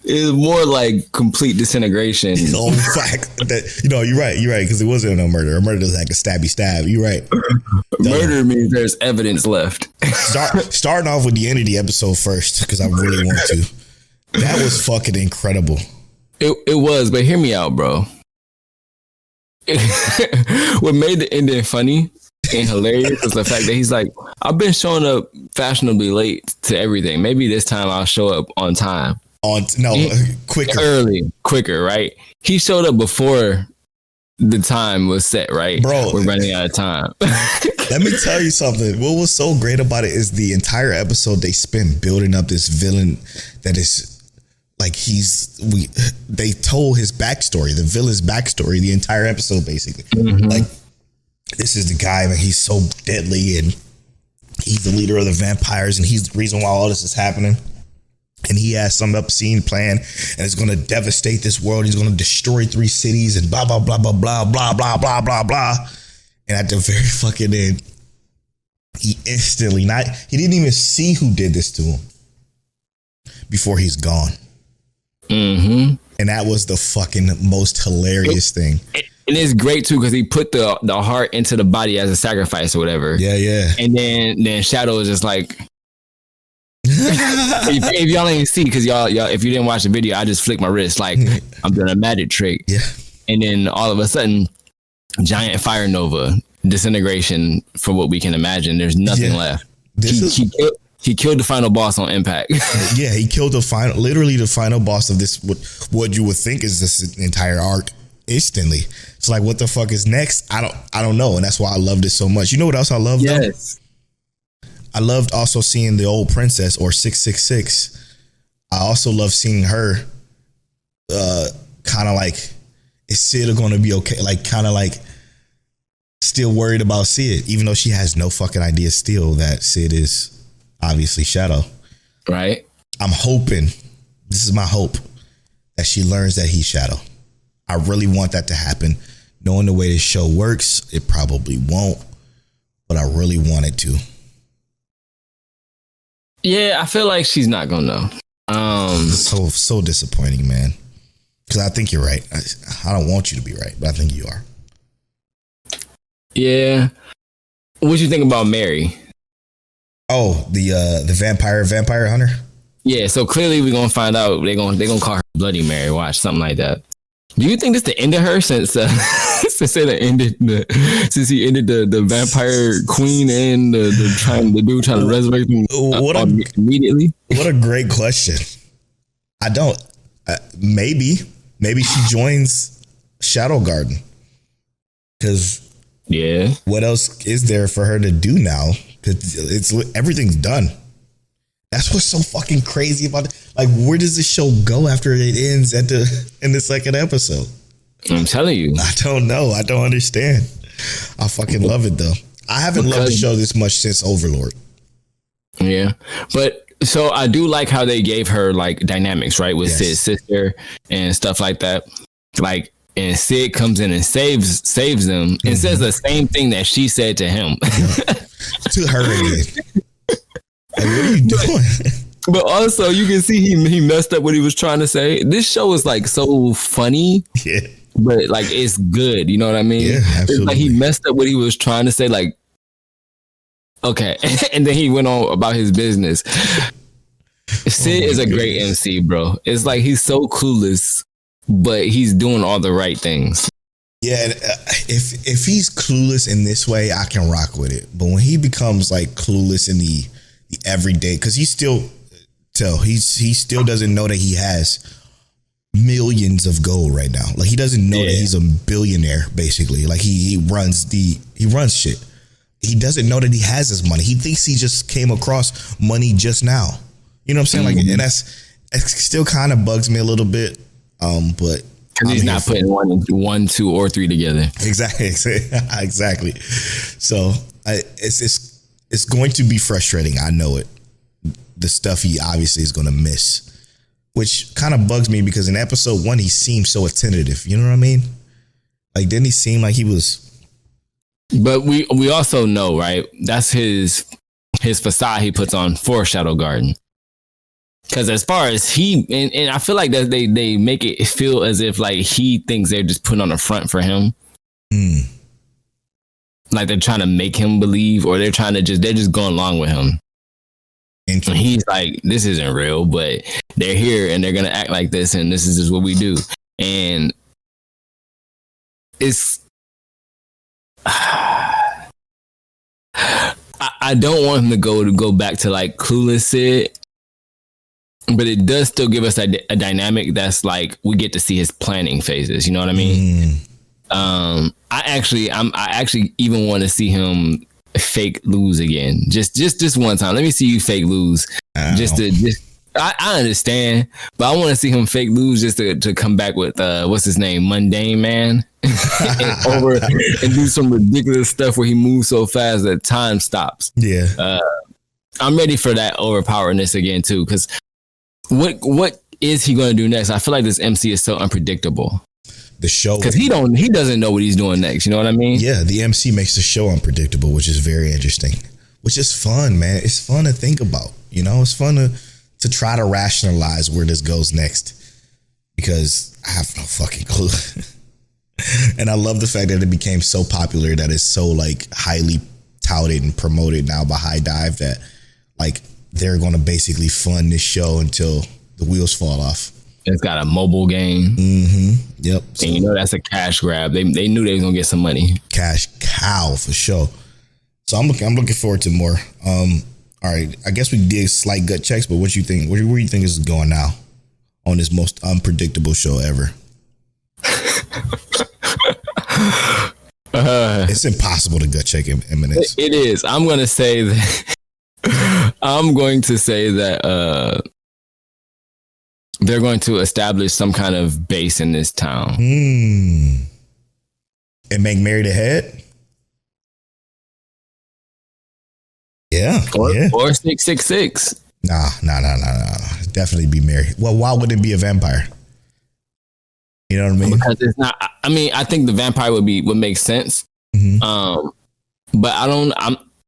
It's more like complete disintegration. Oh, fact that you're right, because it wasn't no murder. A murder is like a stabby stab. You're right. Murder means there's evidence left. Starting off with the end of the episode first, because I really want to. That was fucking incredible. It was, but hear me out, bro. What made the ending funny and hilarious was the fact that he's like, I've been showing up fashionably late to everything. Maybe this time I'll show up on time. Quicker, right? He showed up before the time was set, right? Bro, we're running out of time. Let me tell you something. What was so great about it is the entire episode they spent building up this villain that is like they told his backstory, the villain's backstory, the entire episode basically. Mm-hmm. Like, this is the guy, man, he's so deadly and he's the leader of the vampires and he's the reason why all this is happening. And he has some obscene plan and it's going to devastate this world. He's going to destroy 3 cities and blah, blah, blah, blah, blah, blah, blah, blah, blah, blah. And at the very fucking end, he instantly, he didn't even see who did this to him before he's gone. Mm-hmm. And that was the fucking most hilarious thing. And it's great too because he put the heart into the body as a sacrifice or whatever. Yeah. And then Shadow is just like, if y'all ain't see, because y'all if you didn't watch the video, I just flicked my wrist like I'm doing a magic trick. Yeah. And then all of a sudden, giant fire nova disintegration for what we can imagine. There's nothing left. He killed the final boss on Impact. Yeah, he killed the final boss of this what you would think is this entire arc instantly. It's like, what the fuck is next? I don't know, and that's why I loved it so much. You know what else I loved? Yes. Though? I loved also seeing the old princess or 666. I also love seeing her kind of like, is Sid going to be okay? Like, kind of like still worried about Sid, even though she has no fucking idea still that Sid is obviously Shadow. Right. I'm hoping, this is my hope, that she learns that he's Shadow. I really want that to happen. Knowing the way this show works, it probably won't, but I really want it to. Yeah, I feel like she's not gonna know. So disappointing, man. Because I think you're right. I don't want you to be right, but I think you are. Yeah. What you think about Mary? Oh, the vampire hunter. Yeah. So clearly we're gonna find out they're gonna call her Bloody Mary. Watch something like that. Do you think this the end of her since since he ended the vampire queen and the dude trying to resurrect him immediately? What a great question. I don't. Maybe she joins Shadow Garden because what else is there for her to do now? Because everything's done. That's what's so fucking crazy about it. Like, where does the show go after it ends in the second episode? I'm telling you. I don't know. I don't understand. I fucking love it though. I haven't loved the show this much since Overlord. Yeah. But so I do like how they gave her like dynamics, right? With Sid's sister and stuff like that. Like, and Sid comes in and saves them and says the same thing that she said to him. To her again. Like, what are you doing? But also, you can see he messed up what he was trying to say. This show is like so funny, but like it's good. You know what I mean? Yeah, absolutely. It's like he messed up what he was trying to say. Like, okay, and then he went on about his business. Sid is a great MC, bro. It's like he's so clueless, but he's doing all the right things. Yeah, if he's clueless in this way, I can rock with it. But when he becomes like clueless in the everyday, because he still doesn't know that he has millions of gold right now. Like, he doesn't know that he's a billionaire, basically. Like, he runs shit. He doesn't know that he has his money. He thinks he just came across money just now. You know what I'm saying? Like, and it still kind of bugs me a little bit. But he's not putting one, two, or three together. Exactly. So it's going to be frustrating. I know it. The stuff he obviously is going to miss, which kind of bugs me because in episode 1, he seemed so attentive. You know what I mean? Like, didn't he seem like he was? But we also know, right? That's his facade he puts on for Shadow Garden. Because as far as and I feel like that they make it feel as if like he thinks they're just putting on a front for him. Like they're trying to make him believe, or they're just going along with him. And he's like, this isn't real, but they're here and they're going to act like this. And this is just what we do. And it's, I don't want him to go back to like clueless Sid, but it does still give us a dynamic that's like, we get to see his planning phases. You know what I mean? I actually even want to see him fake lose again. Just one time. Let me see you fake lose. I understand, but I want to see him fake lose just to come back with what's his name, Mundane Man, and do some ridiculous stuff where he moves so fast that time stops. Yeah, I'm ready for that overpowerness again too. Because what is he going to do next? I feel like this MC is so unpredictable. The show, because he doesn't know what he's doing next. You know what I mean? Yeah, the MC makes the show unpredictable, which is very interesting. Which is fun, man. It's fun to think about. You know, it's fun to try to rationalize where this goes next, because I have no fucking clue. And I love the fact that it became so popular that it's so like highly touted and promoted now by High Dive that like they're going to basically fund this show until the wheels fall off. It's got a mobile game. Mm-hmm. Yep. So, and you know that's a cash grab. They knew they was gonna get some money. Cash cow for sure. So I'm looking forward to more. All right, I guess we did slight gut checks, but what you think? Where do you think this is going now on this most unpredictable show ever? It's impossible to gut check Eminence. It is. I'm going to say that they're going to establish some kind of base in this town. And make Mary the head? Yeah. Or 666. Nah. Definitely be Mary. Well, why would it be a vampire? You know what I mean? Because it's not. I mean, I think the vampire would make sense. Mm-hmm. But I'm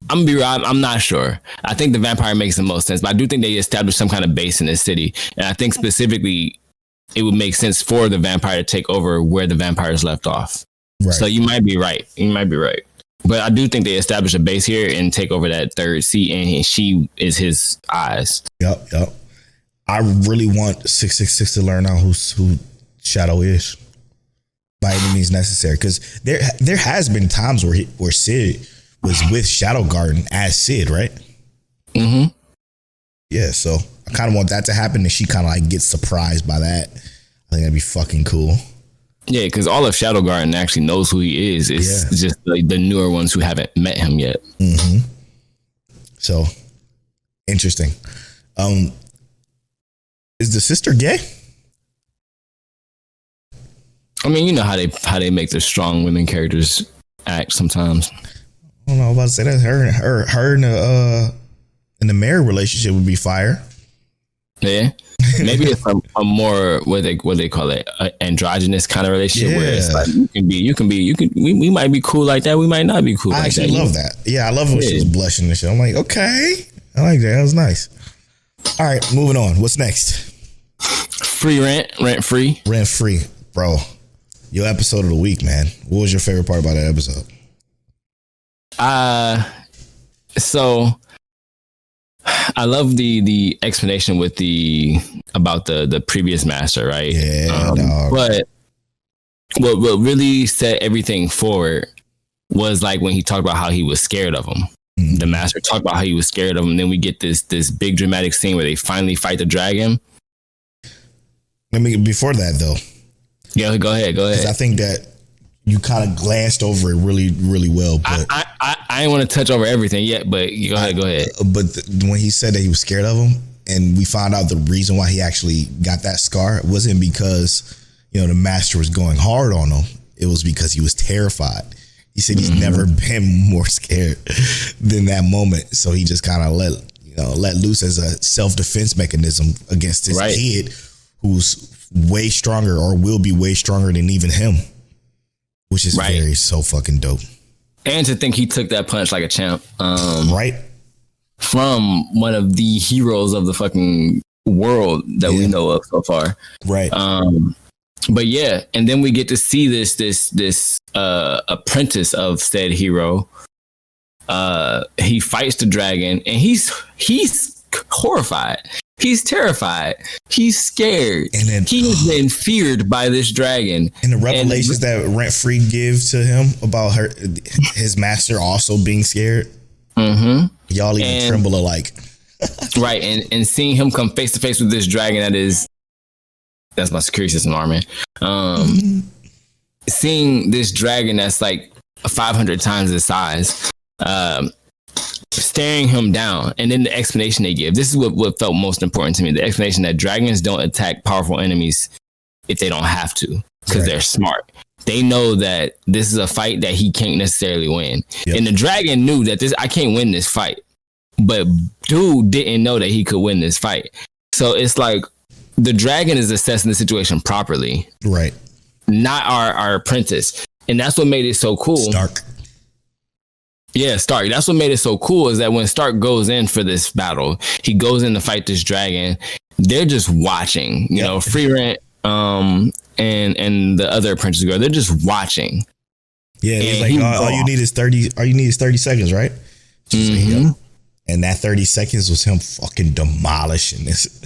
gonna be right. I'm not sure. I think the vampire makes the most sense, but I do think they established some kind of base in this city, and I think specifically it would make sense for the vampire to take over where the vampires left off. Right. So you might be right. But I do think they establish a base here and take over that third seat, and she is his eyes. Yep. I really want 666 to learn out who Shadow is by any means necessary, because there has been times where Sid was with Shadow Garden as Sid, right? Mm-hmm. Yeah, so I kind of want that to happen, and she kind of like gets surprised by that. I think that'd be fucking cool. Yeah, because all of Shadow Garden actually knows who he is. It's just like the newer ones who haven't met him yet. Mm-hmm. So interesting. Is the sister gay? I mean, you know how they make the strong women characters act sometimes. I don't know. I was about to say that her in the married relationship would be fire. Yeah, maybe it's a more what they call it, androgynous kind of relationship where it's like we might be cool like that, we might not be cool. I actually love that. Yeah, I love when she was blushing and shit. I'm like, okay, I like that. That was nice. All right, moving on. What's next? Rent free, bro. Your episode of the week, man. What was your favorite part about that episode? So I love the explanation about the previous master, right? Yeah, but what really set everything forward was like when he talked about how he was scared of him. Mm-hmm. The master talked about how he was scared of him. And then we get this big dramatic scene where they finally fight the dragon. Before that though. Yeah, go ahead. I think that you kind of glanced over it really, really well. But I didn't want to touch over everything yet, but go ahead. But when he said that he was scared of him, and we found out the reason why he actually got that scar, it wasn't because, the master was going hard on him. It was because he was terrified. He said he's never been more scared than that moment. So he just kind of let loose as a self-defense mechanism against his kid, who's way stronger or will be way stronger than even him, which is very so fucking dope. And to think he took that punch like a champ, right, from one of the heroes of the fucking world that we know of so far, right? But yeah, and then we get to see this apprentice of said hero. He fights the dragon, and he's horrified. He's terrified. He's scared. And then he's been feared by this dragon. And the revelations that Rent Free gives to him about his master also being scared. Mm-hmm. Y'all even tremble alike. Right. And seeing him come face to face with this dragon that's my security system armor. seeing this dragon that's like 500 times the size, staring him down, and then the explanation they give. This is what felt most important to me. The explanation that dragons don't attack powerful enemies if they don't have to, because they're smart. They know that this is a fight that he can't necessarily win. Yep. And the dragon knew that I can't win this fight. But dude didn't know that he could win this fight. So it's like the dragon is assessing the situation properly. Right. Not our apprentice. And that's what made it so cool. Stark. Yeah, Stark. That's what made it so cool, is that when Stark goes in for this battle, he goes in to fight this dragon. They're just watching, you know, Frieren, and the other apprentice girl. They're just watching. Yeah, it's like all you need is 30 seconds, right? Mm-hmm. And that 30 seconds was him fucking demolishing this.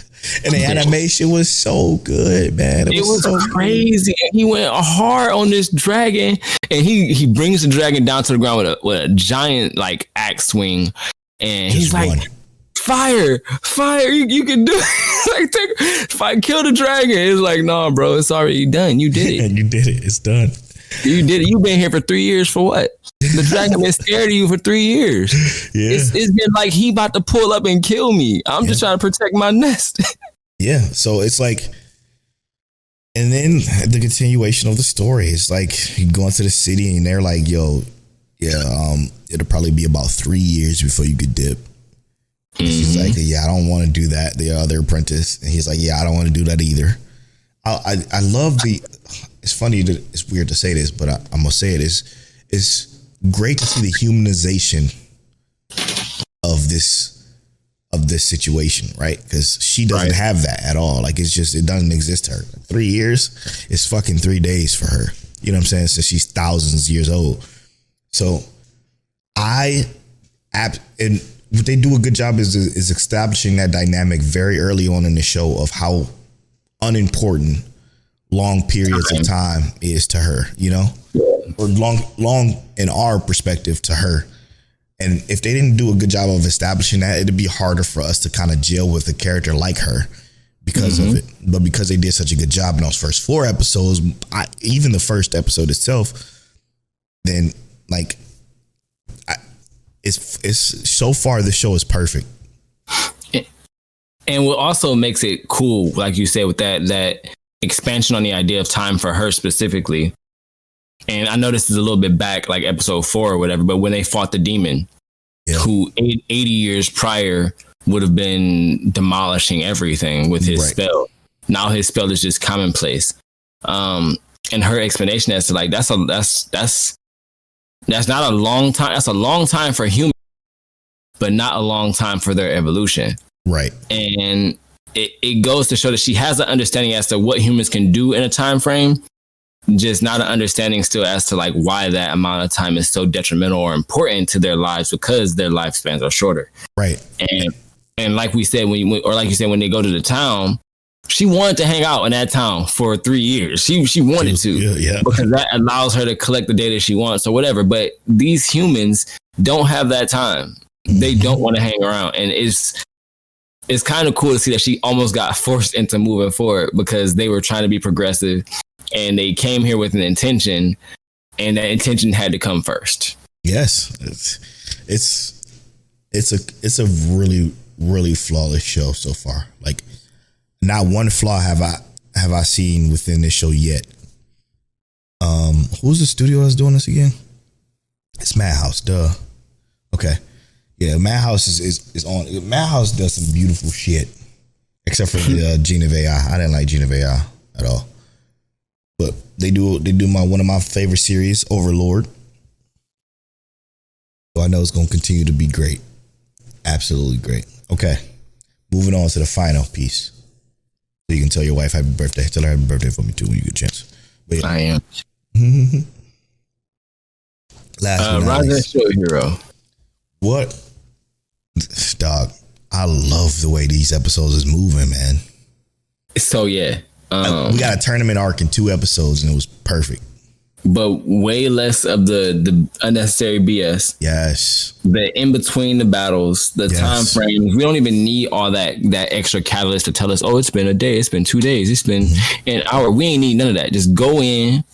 And the animation was so good, man. It was so crazy. And he went hard on this dragon, and he brings the dragon down to the ground with a giant like axe swing, and he's like, fire, you can do it. Like, kill the dragon. It's like, nah, bro, it's already done. You did it. And you did it. It's done. You did it. You've been here for 3 years for what? The dragon been scared of you for 3 years. Yeah. It's been like he about to pull up and kill me. I'm just trying to protect my nest. Yeah. So it's like, and then the continuation of the story is like you go into the city and they're like, yo, it'll probably be about 3 years before you could dip. Mm-hmm. He's like, yeah, I don't want to do that. The other apprentice. And he's like, yeah, I don't want to do that either. I love it's funny that it's weird to say this, but I'm going to say it is great to see the humanization of this situation, right? Because she doesn't have that at all. Like, it doesn't exist to her. 3 years is fucking 3 days for her. You know what I'm saying? Since she's thousands of years old. So and what they do a good job is establishing that dynamic very early on in the show of how unimportant long periods of time is to her, you know, or long in our perspective to her. And if they didn't do a good job of establishing that, it'd be harder for us to kind of gel with a character like her because of it. But because they did such a good job in those first 4 episodes, even the first episode itself, then like it's so far the show is perfect. And what also makes it cool, like you said, with that expansion on the idea of time for her specifically. And I know this is a little bit back, like episode 4 or whatever, but when they fought the demon, who 80 years prior would have been demolishing everything with his spell. Now his spell is just commonplace. And her explanation as to like, that's not a long time. That's a long time for humans, but not a long time for their evolution. Right. And it goes to show that she has an understanding as to what humans can do in a time frame, just not an understanding still as to like why that amount of time is so detrimental or important to their lives, because their lifespans are shorter. Right. And like we said, like you said, when they go to the town, she wanted to hang out in that town for 3 years. She wanted to, because that allows her to collect the data she wants or whatever. But these humans don't have that time. They don't want to hang around. And it's kind of cool to see that she almost got forced into moving forward because they were trying to be progressive and they came here with an intention, and that intention had to come first. Yes. It's a really, really flawless show so far. Like, not one flaw have I seen within this show yet. Who's the studio that's doing this again? It's Madhouse, duh. Okay. Yeah, Madhouse is on. Madhouse does some beautiful shit. Except for the Gene of AI. I didn't like Gene of AI at all. But they do one of my favorite series, Overlord. So I know it's gonna continue to be great. Absolutely great. Okay. Moving on to the final piece. So you can tell your wife happy birthday. Tell her happy birthday for me too when you get a chance. But yeah. I am. Last Rise Show Hero. What? Dog, I love the way these episodes is moving, man. So yeah. We got a tournament arc in 2 episodes and it was perfect. But way less of the unnecessary BS. Yes. The in between the battles, the time frames. We don't even need all that extra catalyst to tell us, oh, it's been a day, it's been 2 days, it's been an hour. We ain't need none of that. Just go in,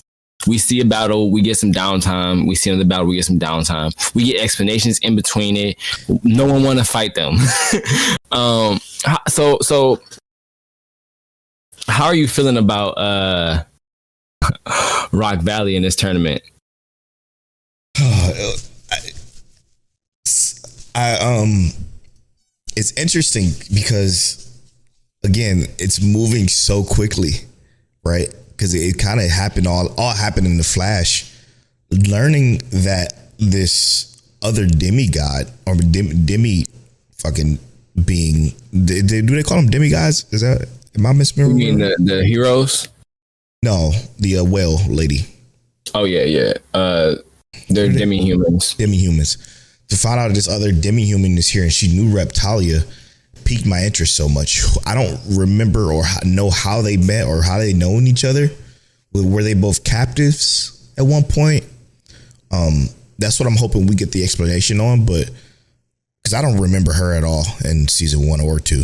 We see a battle, we get some downtime. We see another battle, we get some downtime. We get explanations in between it. No one want to fight them. So how are you feeling about Rock Valley in this tournament? It's interesting because, again, it's moving so quickly, right? Because it kind of happened all happened in the flash. Learning that this other demigod or demi fucking being, do they call them demigods? Is that, am I misremembering? You mean the heroes? No, the whale lady. Oh yeah. They're demi-humans. Demi-humans. To find out this other demi-human is here and she knew Reptalia piqued my interest so much. I don't remember or know how they met or how they known each other. Were they both captives at one point? That's what I'm hoping we get the explanation on, but because I don't remember her at all in season 1 or 2.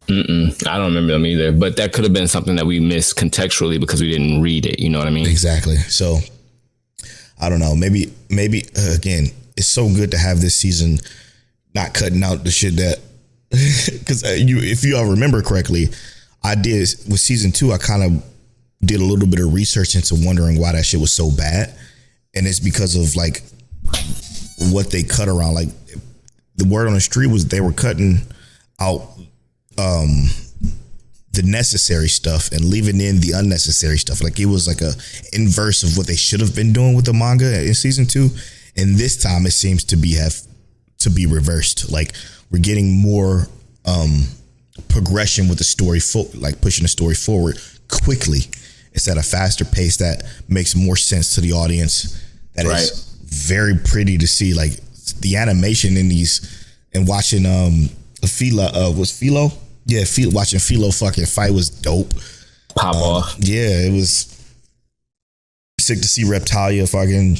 I don't remember them either, but that could have been something that we missed contextually because we didn't read it. You know what I mean? Exactly. So I don't know. Maybe again, it's so good to have this season not cutting out the shit that, because if you all remember correctly, I did with season 2. I kind of did a little bit of research into wondering why that shit was so bad, and it's because of like what they cut around. Like the word on the street was they were cutting out the necessary stuff and leaving in the unnecessary stuff. Like it was like a inverse of what they should have been doing with the manga in season 2, and this time it seems to be reversed. Like we're getting more progression with the story, like pushing the story forward quickly instead of faster pace that makes more sense to the audience. That right. Is very pretty to see. Like the animation in these, and watching was Philo? Yeah, watching Philo fucking fight was dope. Pop off. Yeah, it was sick to see Reptalia fucking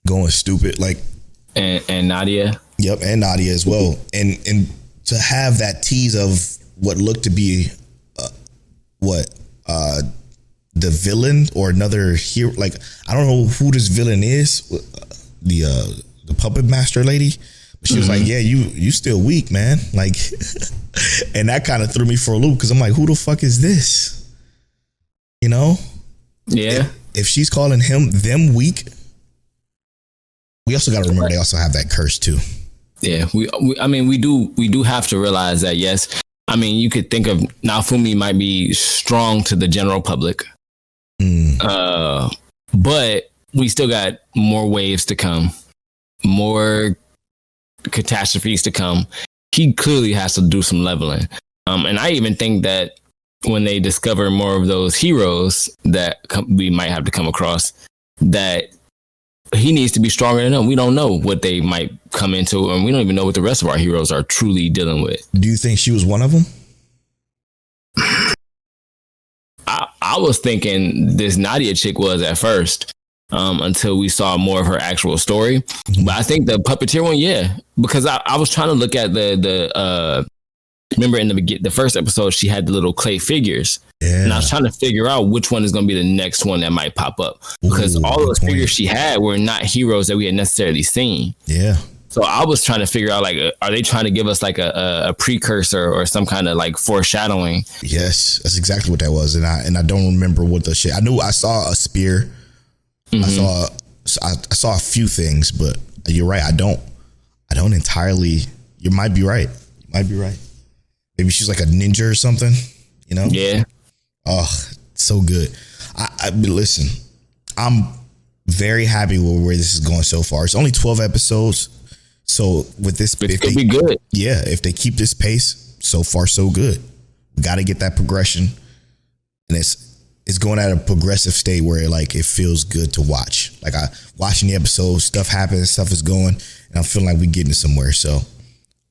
going stupid. Like and Nadia. Yep, and Nadia as well. And to have that tease of what looked to be the villain or another hero. Like I don't know who this villain is. The puppet master lady. But she was like, yeah, you still weak, man. Like, and that kind of threw me for a loop because I'm like, who the fuck is this? You know? Yeah. If she's calling them weak, we also got to remember they also have that curse too. Yeah, we do have to realize that. Yes, I mean you could think of Naofumi might be strong to the general public, but we still got more waves to come, more catastrophes to come. He clearly has to do some leveling, and I even think that when they discover more of those heroes that we might have to come across, that he needs to be stronger than them. We don't know what they might come into, and we don't even know what the rest of our heroes are truly dealing with. Do you think she was one of them? I was thinking this Nadia chick was at first, until we saw more of her actual story. But I think the puppeteer one, yeah, because I was trying to look at the remember in the first episode, she had the little clay figures. Yeah. And I was trying to figure out which one is going to be the next one that might pop up. Because all those figures she had were not heroes that we had necessarily seen. Yeah. So I was trying to figure out, like, are they trying to give us like a precursor or some kind of like foreshadowing? Yes, that's exactly what that was. And I don't remember what the shit. I knew I saw a spear. I saw a few things, but you're right. I don't entirely. You might be right. Maybe she's like a ninja or something, you know? Yeah. Oh, so good. Listen, I'm very happy with where this is going so far. It's only 12 episodes. So with this, it could be good. Yeah. If they keep this pace, so far, so good. We got to get that progression. And it's going at a progressive state where it feels good to watch. Like watching the episode, stuff happens, stuff is going, and I'm feeling like we're getting somewhere. So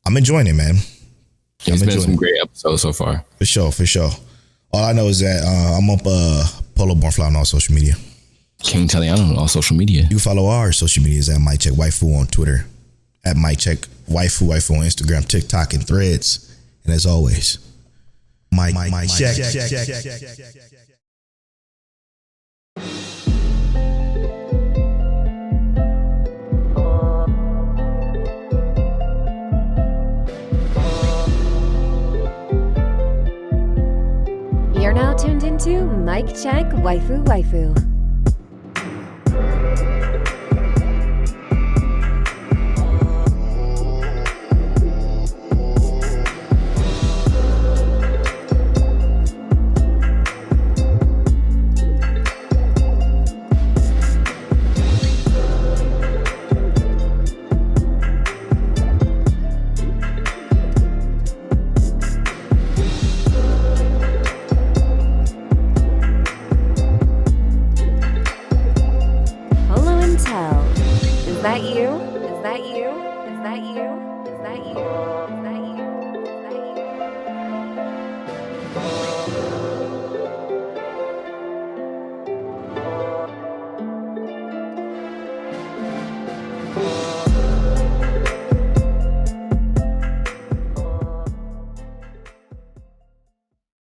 I'm enjoying it, man. It's been some great episodes so far. For sure. All I know is that I'm up Polo Bornfly on all social media. King Taliano on all social media. You can follow our social medias at Mike Check Waifu on Twitter, at Mike Check Waifu on Instagram, TikTok, and Threads. And as always, Mike Check. to Mic Check Waifu Waifu. Is that you? Is that you? Is that you? Is that you?